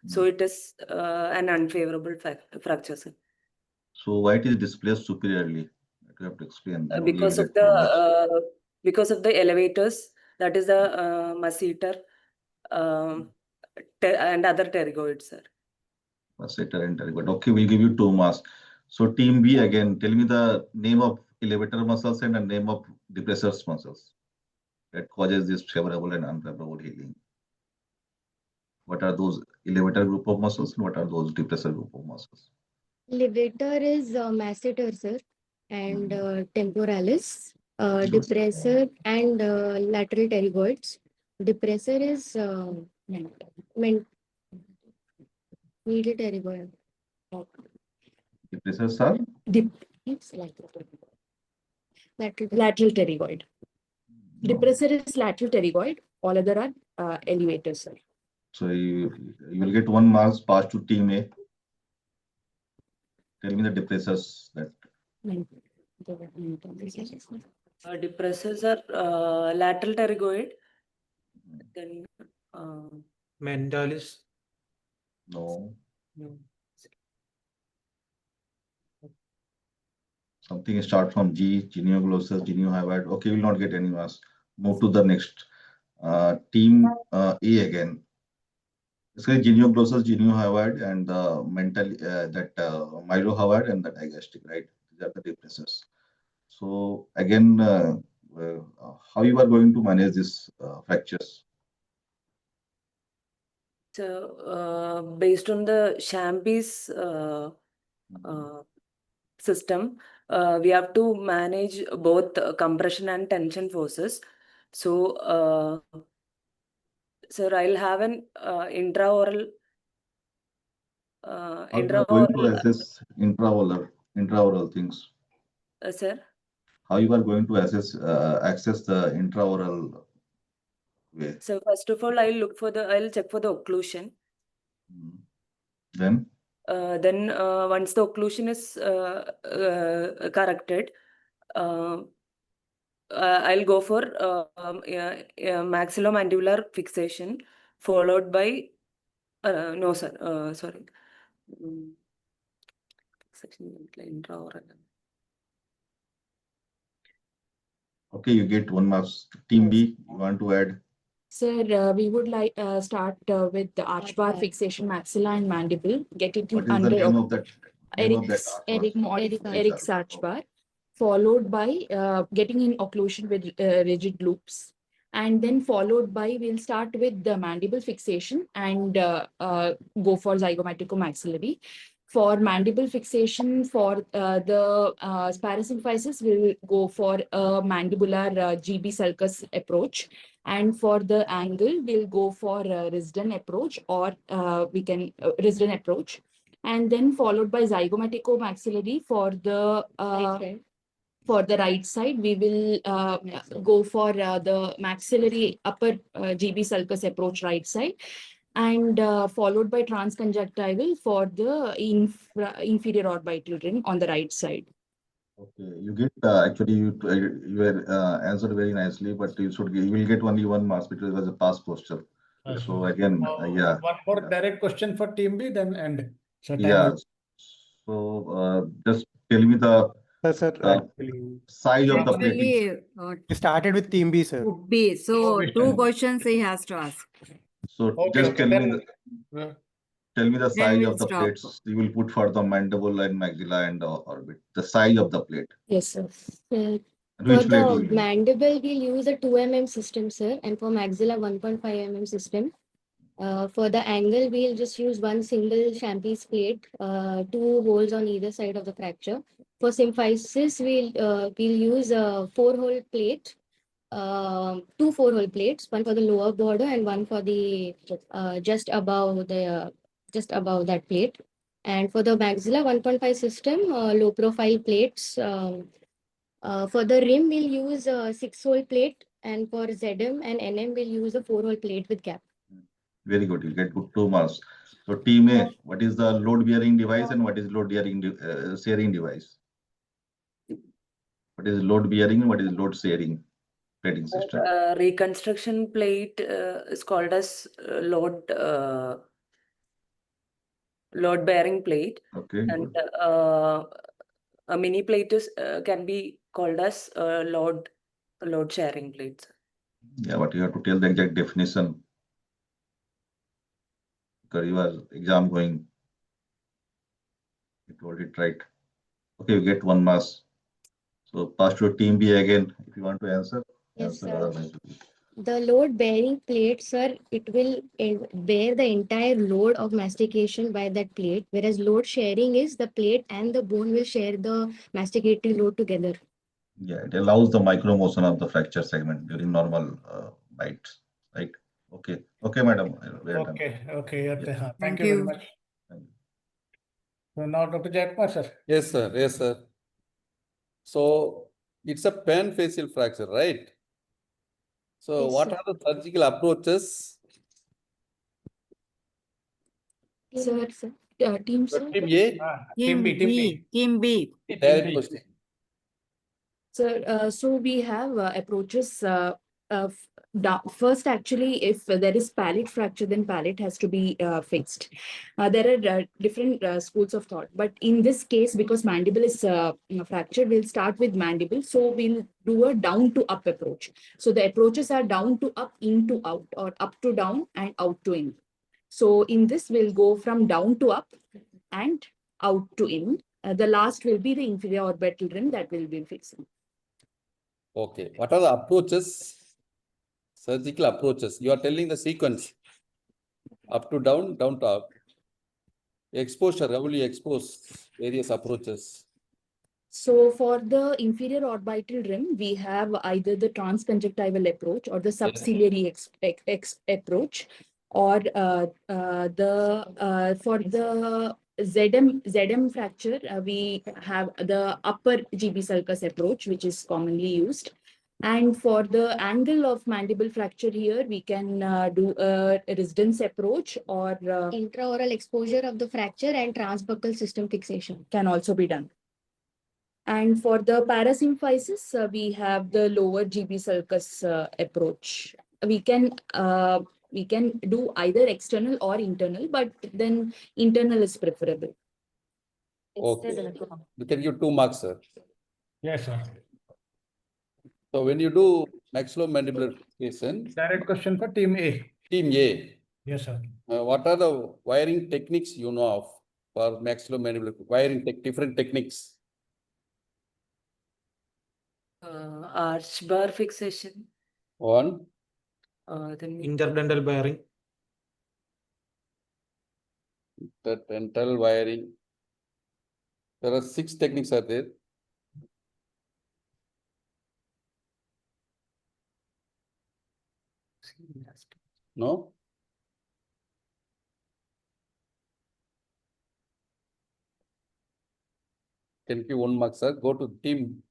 So it is an unfavorable fracture, sir. So why it is displaced superiorly? You have to explain. Then only Because you'll of get 2 mass. because of the elevators, that is the masseter and other pterygoids, sir. Masseter and pterygoid. Okay, we'll give you 2 mass. So team B again, tell me the name of elevator muscles and the name of depressors muscles that causes this favorable and unfavorable healing. What are those elevator group of muscles and what are those depressor group of muscles? Levator is masseter, sir, and temporalis. Depressor and lateral pterygoids. Depressor is medial pterygoid. Depressors are? Lateral pterygoid. Depressor is lateral pterygoid. All other are elevators, sir. So you will get 1 mass passed to team A. Tell me the depressors that. Depressors are lateral pterygoid. Then Mentalis. No. no. Something start from G, genioglossus, geniohyoid. Okay, you will not get any mass. Move to the next. Team A again. It's like genioglossus, geniohyoid, and the mylohyoid and the digastric, right? These are the depressors. So again, how you are going to manage these fractures? So based on the Champy's system, we have to manage both compression and tension forces. So, sir, I'll have an intraoral How you are going to intraoral, assess intraoral things? sir. How you are going to access the intraoral way? So first of all, I'll check for the occlusion. Then Then once the occlusion is corrected, I'll go for maxillomandibular fixation, followed by no, sir. Sorry. Fixation intraoral. okay, you get 1 mark. Team B, you want to add? Sir, we would like start with the arch bar fixation maxilla and mandible, get it What is the under name of that? Eric's arch bar, followed by getting in occlusion with rigid loops, and then followed by we'll start with the mandible fixation and go for zygomaticommaxillary. For mandible fixation, for the parasymphysis, we'll go for a mandibular GB sulcus approach. And for the angle, we'll go for Risdon approach, or we can Risdon approach. And then followed by zygomaticommaxillary for the right side, we will go for the maxillary upper GB sulcus approach right side, and followed by transconjunctival for the inferior orbital rim on the right side. Okay, you get actually you were answered very nicely, but you will get only 1 mark because it was a past posture. So again, yeah. One more direct question for team B, then end. So time Yeah. is- So just tell me the Sir, actually, size of the plate. Actually, we started with team B, sir. would be. So two questions he has to ask. So Okay, just okay, tell me then, tell me the Then size we'll of the stop. plates you will put for the mandible and maxilla and orbit. The size of the plate. Yes, sir. And For which plate you the will use? mandible, we'll use a 2 mm system, sir, and for maxilla, 1.5 mm system. For the angle, we'll just use one single champis plate, 2 holes on either side of the fracture. For symphysis, we'll use a 4-hole plate, 2 4-hole plates, one for the lower border and one for the just above that plate. And for the maxilla 1.5 system, low profile plates. For the rim, we'll use a 6-hole plate, and for ZM and NM, we'll use a 4-hole plate with cap. Very good. You get good 2 marks. So team A, what is the load bearing device and what is load bearing sharing device? What is load bearing and what is load sharing plating system? Reconstruction plate is called as load bearing plate, Okay. and a mini plate can be called as load sharing plates. Yeah, but you have to tell the exact definition because your exam going. You told it right. Okay, you get 1 mark. So pass to team B again. If you want to answer, Yes, answer. sir. Otherwise, The load bearing plate, sir, it will bear the entire load of mastication by that plate, whereas load sharing is the plate and the bone will share the masticatory load together. yeah, it allows the micro motion of the fracture segment during normal bites, right? Okay, okay, madam. Well done. okay. Yeah. Thank you very much. Thank you. So now Dr. Jayakumar, sir. Yes, sir. Yes, sir. So it's a pan-facial fracture, right? So Yes, what sir. are the surgical approaches? Sir, team, So sir. team A, Team B. Team B. direct question. Sir, so we have approaches. First, actually, if there is palate fracture, then palate has to be fixed. There are different schools of thought, but in this case, because mandible is fractured, we'll start with mandible. So we'll do a down to up approach. So the approaches are down to up, in to out, or up to down and out to in. So in this, we'll go from down to up and out to in. The last will be the inferior orbital rim that we'll be fixing. Okay, what are the approaches? Surgical approaches. You are telling the sequence. Up to down, down to up. Exposure, how will you expose various approaches? So for the inferior orbital rim, we have either the transconjunctival approach or the subciliary approach. or for the ZM fracture, we have the upper GB sulcus approach, which is commonly used. And for the angle of mandible fracture here, we can do a residence approach or Intraoral exposure of the fracture and transbuccal system fixation can also be done. And for the parasymphysis, we have the lower GB sulcus approach. We can do either external or internal, but then internal is preferable. Okay. We can give 2 marks, sir. Yes, sir. So when you do maxillomandibular fixation, Direct question for team A. team A, Yes, sir. what are the wiring techniques you know of for maxillomandibular wiring different techniques? Arch bar fixation. One, Then Interdental bearing. the dental wiring. There are 6 techniques are there. No? Can give 1 mark, sir. Go to team.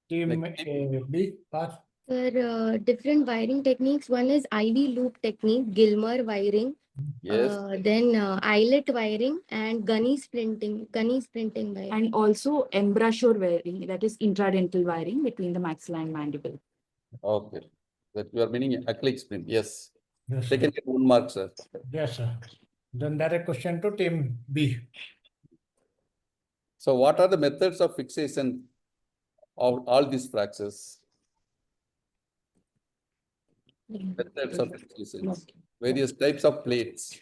Team Next B, pass. For different wiring techniques, one is IV loop technique, Gilmer wiring, Yes. then eyelet wiring and gunny splinting wiring. And also embouchure wiring, that is intradental wiring between the maxilla and mandible. Okay. That you are meaning acrylic splint. Yes. Yes, They sir. can get 1 mark, sir. Yes, sir. Then direct question to team B. So what are the methods of fixation of all these fractures? Methods of fixation. Various types of plates.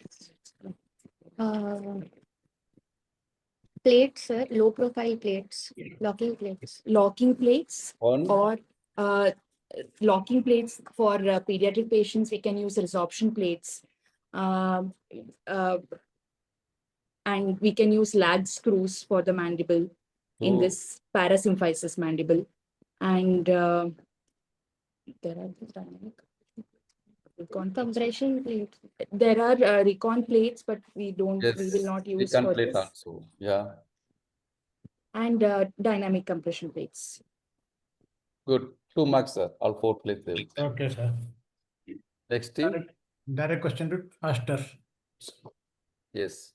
Plates, sir, low profile plates, locking plates. Locking plates One. or locking plates for pediatric patients, we can use resorption plates. And we can use lag screws for the mandible in this parasymphysis mandible. And there are dynamic Compression plates. There are recon plates, but we will not use Recon for plate this. also. Yeah. And dynamic compression plates. Good. 2 marks, sir. All 4 plates there. Okay, sir. Next team. Direct question to Aster. Yes.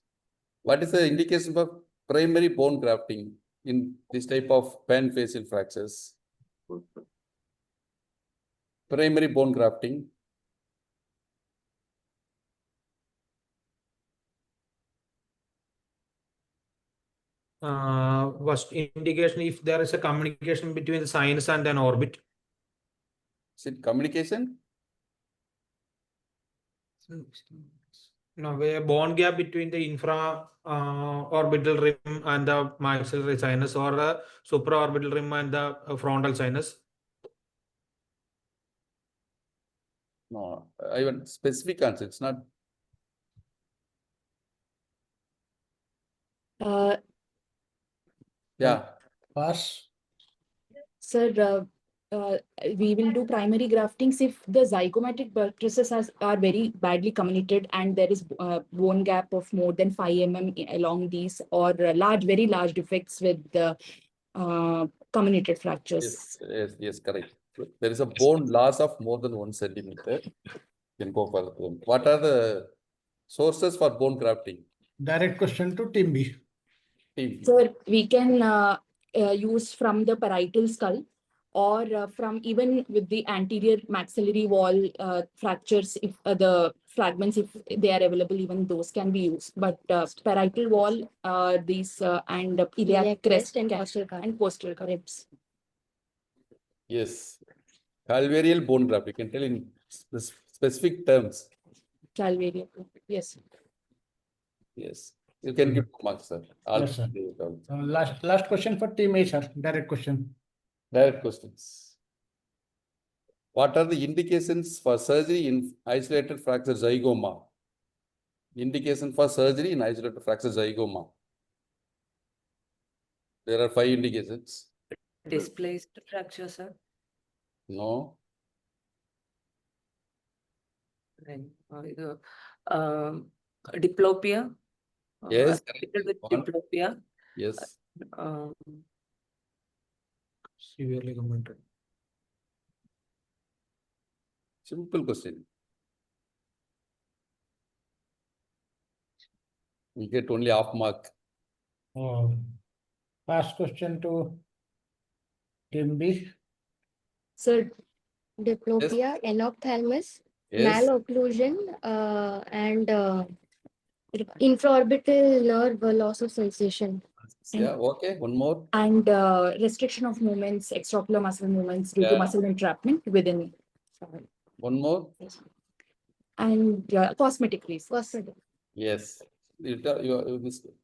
What is the indication for primary bone grafting in this type of panfacial fractures? Primary bone grafting. First indication if there is a communication between the sinus and an orbit. Is it communication? No, a bone gap between the infra orbital rim and the maxillary sinus, or a supraorbital rim and the frontal sinus. No, I want specific answer. It's not. Yeah. Pass. Sir, we will do primary graftings if the zygomatic buttresses are very badly comminuted and there is bone gap of more than 5 mm along these, or very large defects with the comminuted fractures. Yes, correct. There is a bone loss of more than 1 centimeter. You can go for them. What are the sources for bone grafting? Direct question to team B. Sir, we can use from the parietal skull, or from even with the anterior maxillary wall fractures, if the fragments, if they are available, even those can be used. But parietal wall, these and iliac crest and posterior ribs. Yes. Calvarial bone graft. You can tell in specific terms. Calvarial, yes. Yes. You can give marks, sir. Yes, sir. Last question for team A, sir. Direct question. Direct questions. What are the indications for surgery in isolated fracture zygoma? Indication for surgery in isolated fracture zygoma. There are 5 indications. Displaced fracture, sir. No. Then diplopia. Yes, Affected with one. diplopia. Yes. Severely commented. Simple question. We get only half mark. Last question to team B. So diplopia, enophthalmos, Yes. malocclusion, and infraorbital nerve loss of sensation. Yeah, okay. One more. And restriction of movements, extraocular muscle movements due to Yeah. muscle entrapment within. One more. And cosmetic reasons. Cosmetic. Yes. This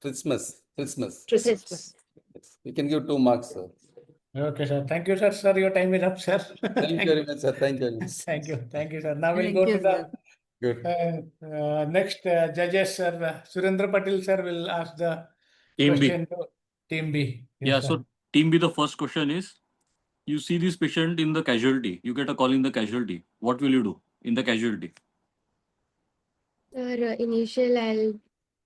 trismus. Trismus. Yes. We can give 2 marks, sir. Okay, sir. Thank you, sir. Sir, your time is up, sir. Thank you very much, sir. Thank you very much. Thank you. Thank you, sir. Now we'll Thank go you, to the sir. Good. next judges, sir. Surendra Patil, sir, will ask the Team B. question to team B. Yes, Yeah, sir. so team B, the first question is, you see this patient in the casualty. You get a call in the casualty. What will you do in the casualty? Sir, initial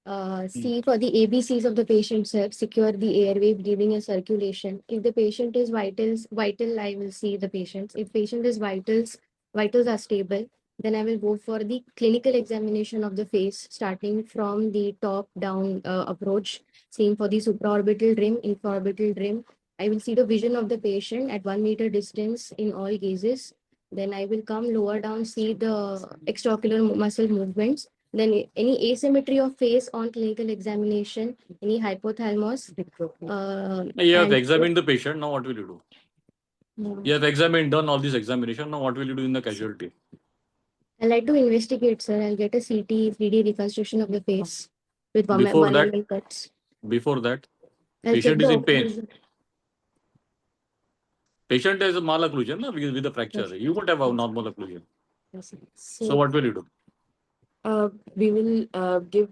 I'll see for the ABCs of the patient, sir, secure the airway, breathing and circulation. If the patient is vital, I will see the patients. If patient is vitals are stable, then I will go for the clinical examination of the face, starting from the top down approach, seeing for the supraorbital rim, infraorbital rim. I will see the vision of the patient at 1 meter distance in all gazes. Then I will come lower down, see the extraocular muscle movements. Then any asymmetry of face on clinical examination, any hypothalamus. You have and examined the patient. Now what will you do? You have done all this examination. Now what will you do in the casualty? I like to investigate, sir. I'll get a CT, 3D reconstruction of the face with Before that, 1 mm cuts. Patient I'll check is the in pain. occlusion. Patient has a malocclusion with the fracture. Yes. You won't have a normal occlusion. Yes, sir. So what will you do? We will give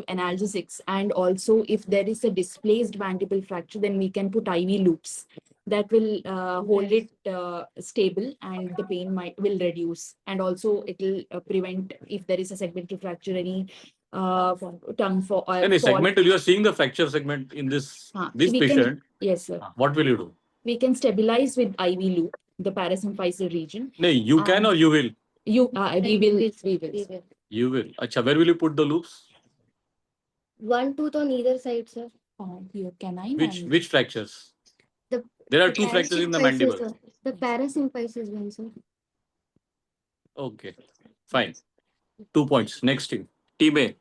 analgesics, and also if there is a displaced mandible fracture, then we can put IV loops that will hold it stable, and the pain will reduce, and also it will prevent if there is a segmental fracture, any tongue for Any segmental, you are seeing the fracture segment in this patient. Yes, sir. What will you do? We can stabilize with IV loop the parasymphysis region. No, you can or you will? We will. You will. Acha, where will you put the loops? 1 tooth on either side, sir. Your canine. Which fractures? There are 2 fractures in the mandible. Sir. The parasymphysis one, sir. Okay, fine. 2 points. Next team. Team A.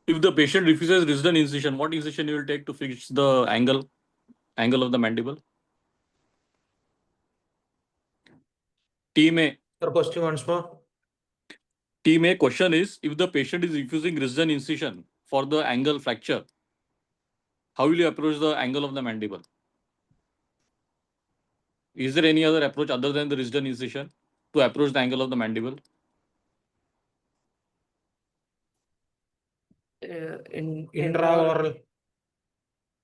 If the patient refuses resident incision, what incision you will take to fix the angle of the mandible? Team A. Sir, question once more. Team A, question is, if the patient is refusing resident incision for the angle fracture, how will you approach the angle of the mandible? Is there any other approach other than the resident incision to approach the angle of the mandible? Intraoral.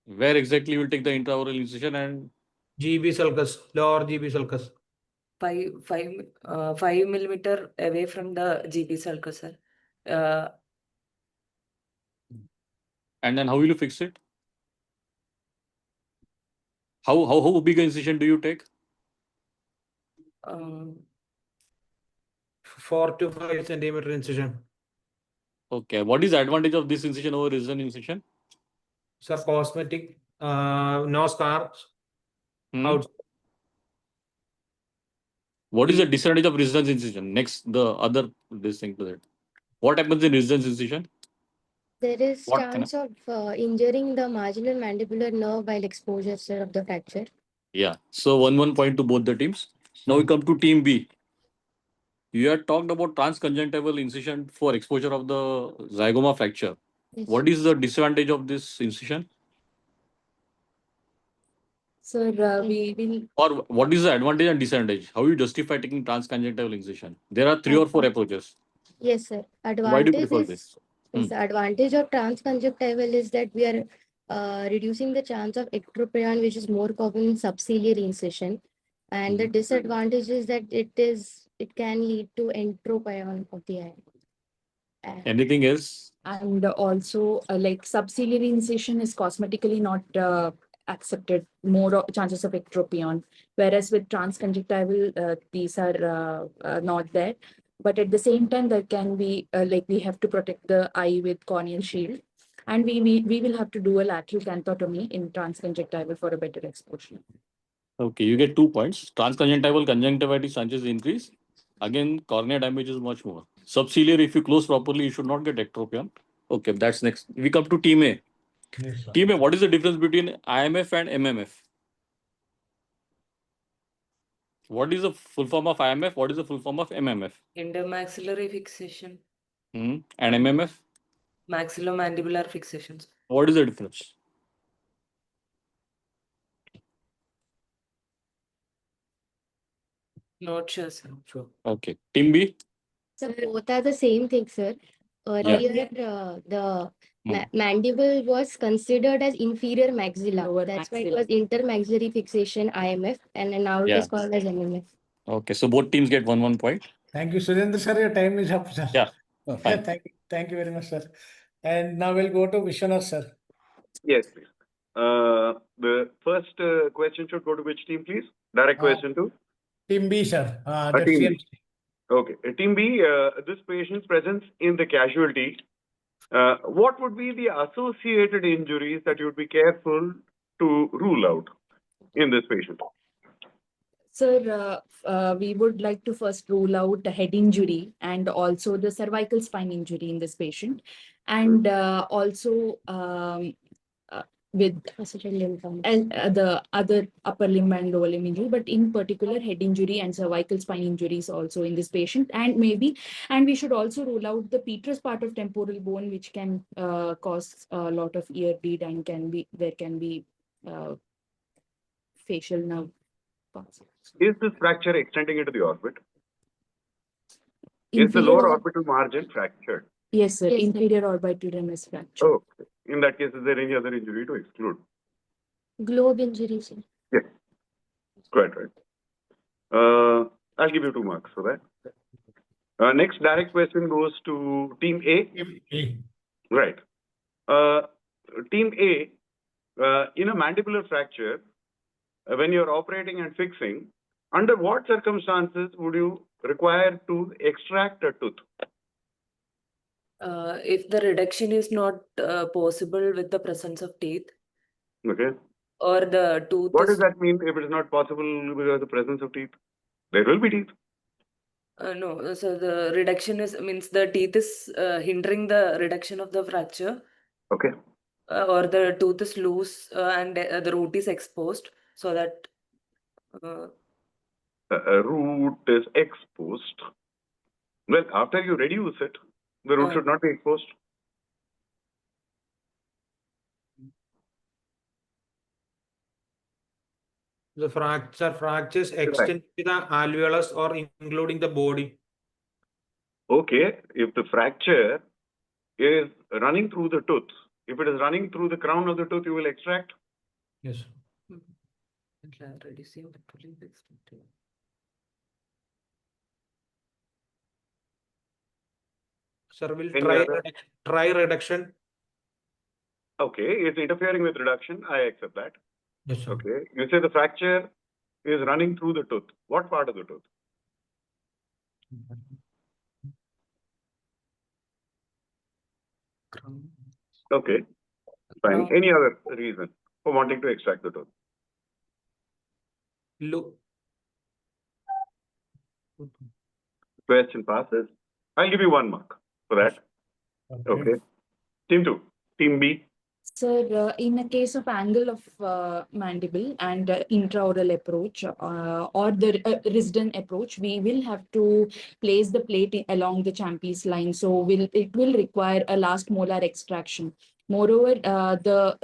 Where exactly you will take the intraoral incision and GB sulcus, lower GB sulcus. 5 millimeter away from the GB sulcus, sir. And then how will you fix it? How big an incision do you take? 4 to 5 centimeter incision. Okay. What is the advantage of this incision over resident incision? Sir, cosmetic, no scars. Out. What is the disadvantage of resident incision? Next, the other this thing to that. What happens in resident incision? There is chance of injuring the marginal mandibular nerve while exposure, sir, of the fracture. Yeah. So 1 point to both the teams. Now we come to team B. You had talked about transconjunctival incision for exposure of the zygoma fracture. Yes. What is the disadvantage of this incision? Sir, we will. Or what is the advantage and disadvantage? How you justify taking transconjunctival incision? There are 3 or 4 approaches. Yes, sir. Why do you prefer this? Yes, the advantage of transconjunctival is that we are reducing the chance of ectropion, which is more common in subciliary incision. And the disadvantage is that it is it can lead to entropion of the eye. Anything else? And also, like subciliary incision is cosmetically not accepted, more chances of ectropion, whereas with transconjunctival, these are not there. But at the same time, there can be like we have to protect the eye with corneal shield, and we will have to do a lateral canthotomy in transconjunctival for a better exposure. Okay, you get 2 points. Transconjunctival conjunctivitis chances increase. Again, cornea damage is much more. Subciliary, if you close properly, you should not get ectropion. Okay, that's next. We come to team A. Yes, sir. Team A, what is the difference between IMF and MMF? What is the full form of IMF? What is the full form of MMF? Intermaxillary fixation, And MMF? maxillomandibular fixations. What is the difference? Not sure, sir. Okay. Team B? So both are the same thing, sir. Earlier, the mandible was considered as inferior maxilla. Lower That's why it maxilla. was intermaxillary fixation IMF, and then now it is called as MMF. Okay, so both teams get 1 point. Thank you, Surendra sir. Your time is up, sir. Yeah, fine. Thank you very much, sir. And now we'll go to Vishwanath, sir. Yes, please. The first question should go to which team, please? Direct question to? Team B, sir. The Team CMC. B. Okay. Team B, this patient's presence in the casualty, what would be the associated injuries that you would be careful to rule out in this patient? Sir, we would like to first rule out the head injury and also the cervical spine injury in this patient, and also with and the other upper limb and lower limb injury, but in particular head injury and cervical spine injuries also in this patient, and we should also rule out the petrous part of temporal bone, which can cause a lot of ear bleed and there can be facial nerve parts. Is this fracture extending into the orbit? Is the Inferior lower orbital margin fractured? Yes, sir. Yes, sir. Inferior orbital rim is fractured. Oh, okay. In that case, is there any other injury to exclude? Globe injury, sir. Yes. Quite right. I'll give you 2 marks for that. Next direct question goes to team A. A. Right. Team A, in a mandibular fracture, when you're operating and fixing, under what circumstances would you require to extract a tooth? If the reduction is not possible with the presence of teeth, Okay. or the tooth What is does that mean if it is not possible because of the presence of teeth? There will be teeth. no, so the reduction means the teeth is hindering the reduction of the fracture, Okay. or the tooth is loose and the root is exposed, so that A root is exposed. Well, after you reduce it, the root should not be exposed. The fractures extend to the alveolus or including the body. Okay, if the fracture is running through the tooth, if it is running through the crown of the tooth, you will extract? Yes. Sir, we'll try reduction. Okay, it's interfering with reduction. I accept that. Yes, sir. Okay, you say the fracture is running through the tooth. What part of the tooth? Okay, fine. Any other reason for wanting to extract the tooth? Look. Question passes. I'll give you 1 mark for that. Okay. Team 2. Team B. Sir, in a case of angle of mandible and intraoral approach or the Risdon approach, we will have to place the plate along the Champy's line. So it will require a last molar extraction. Moreover,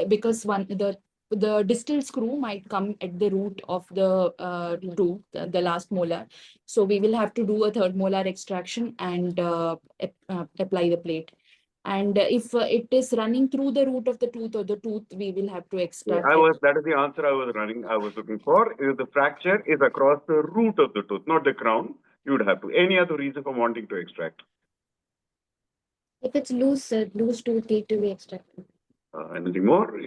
because the distal screw might come at the root of the tooth, the last molar. So we will have to do a 3rd molar extraction and apply the plate. And if it is running through the root of the tooth or the tooth, we will have to extract. That is the answer I was looking for. If the fracture is across the root of the tooth, not the crown. you would have to. Any other reason for wanting to extract? If it's loose, sir, loose tooth need to be extracted. Anything more?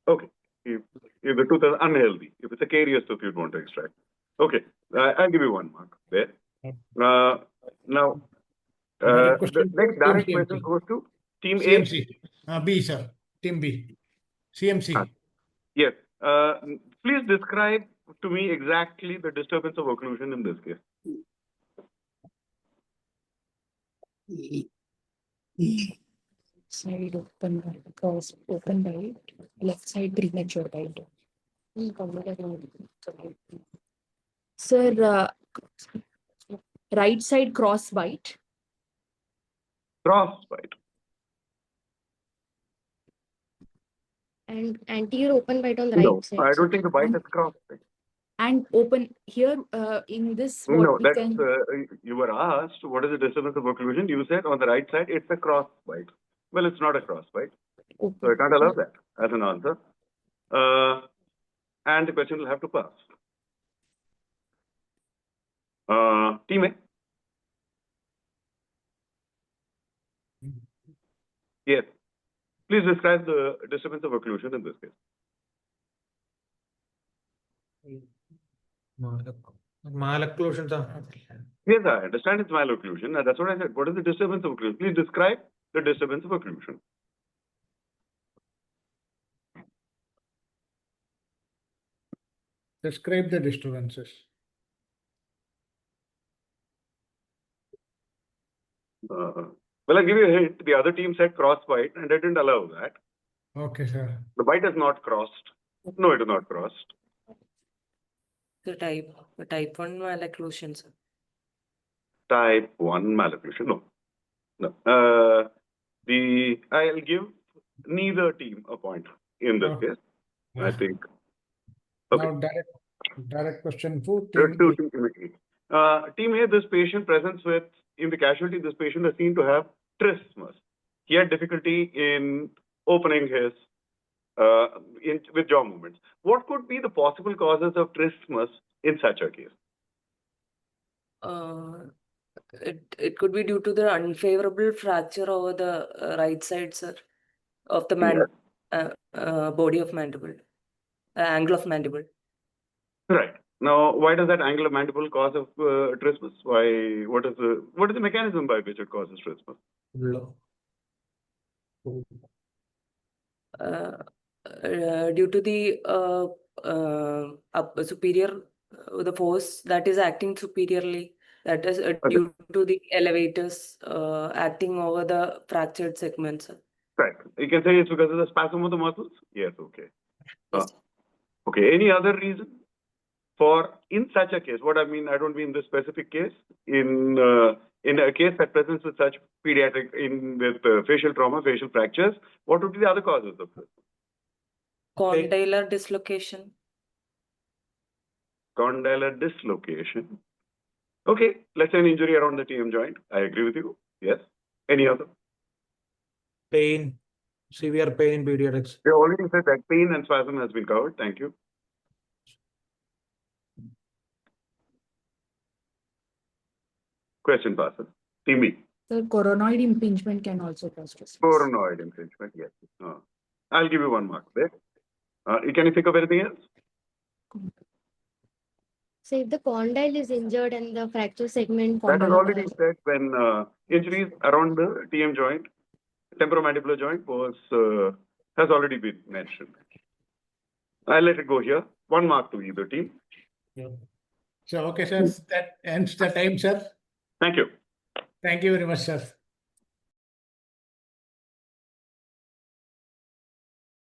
Okay. If the tooth is unhealthy, if it's a carious tooth, you'd want to extract. Okay, I'll give you 1 mark there. Now, Direct the question to next Team direct CMC. question goes to Team A. CMC. B, sir. Team B. CMC. Yes. Please describe to me exactly the disturbance of occlusion in this case. Side open, cross open bite, left side premature bite. Sir, right side cross bite. Cross bite. And anterior open bite on the right No, side. I sir. don't think the bite is cross bite. And open here in this what No, we that's can you were asked what is the disturbance of occlusion. You said on the right side it's a cross bite. Well, it's not a cross bite, so I can't allow that as an answer. And the question will have to pass. Team A. Yes. Please describe the disturbance of occlusion in this case. Malocclusion. Yes, I understand it's malocclusion. That's what I said. What is the disturbance of occlusion? Please describe the disturbance of occlusion. Describe the disturbances. Well, I'll give you a hint. The other team said cross bite, and I didn't allow that. Okay, sir. The bite is not crossed. No, it is not crossed. The type 1 malocclusion, sir. Type 1 malocclusion. No. No. I'll give neither team a point in this case. I think. Okay. Now, direct question to There Team are A. two Team A. Team A, this patient presents with, in the casualty, this patient is seen to have trismus. He had difficulty in opening his, with jaw movements. What could be the possible causes of trismus in such a case? It could be due to the unfavorable fracture over the right side, sir, of the body of mandible, angle of mandible. Right. Now, why does that angle of mandible cause of trismus? Why? What is the mechanism by which it causes trismus? Due to the superior, the force that is acting superiorly, that is due to the elevators acting over the fractured segments. Right. You can say it's because of the spasm of the muscles? Yes, okay. Yes. Okay, any other reason for, in such a case, what I mean, I don't mean this specific case, in a case that presents with such pediatric, with facial trauma, facial fractures, what would be the other causes of this? Condylar dislocation. Condylar dislocation. Okay, let's say an injury around the TM joint. I agree with you. Yes. Any other? Pain, severe pain in pediatrics. We already said that pain and spasm has been covered. Thank you. Question passes. Team B. the coronoid impingement can also cause trismus. Coronoid impingement, yes. I'll give you 1 mark there. Can you think of anything else? So if the condyle is injured and the fracture segment That is condyle already said when injuries around the TM joint, temporomandibular joint has already been mentioned. I'll let it go here. 1 mark to either team. So, okay, sir, that ends the time, sir. Thank you. Thank you very much, sir.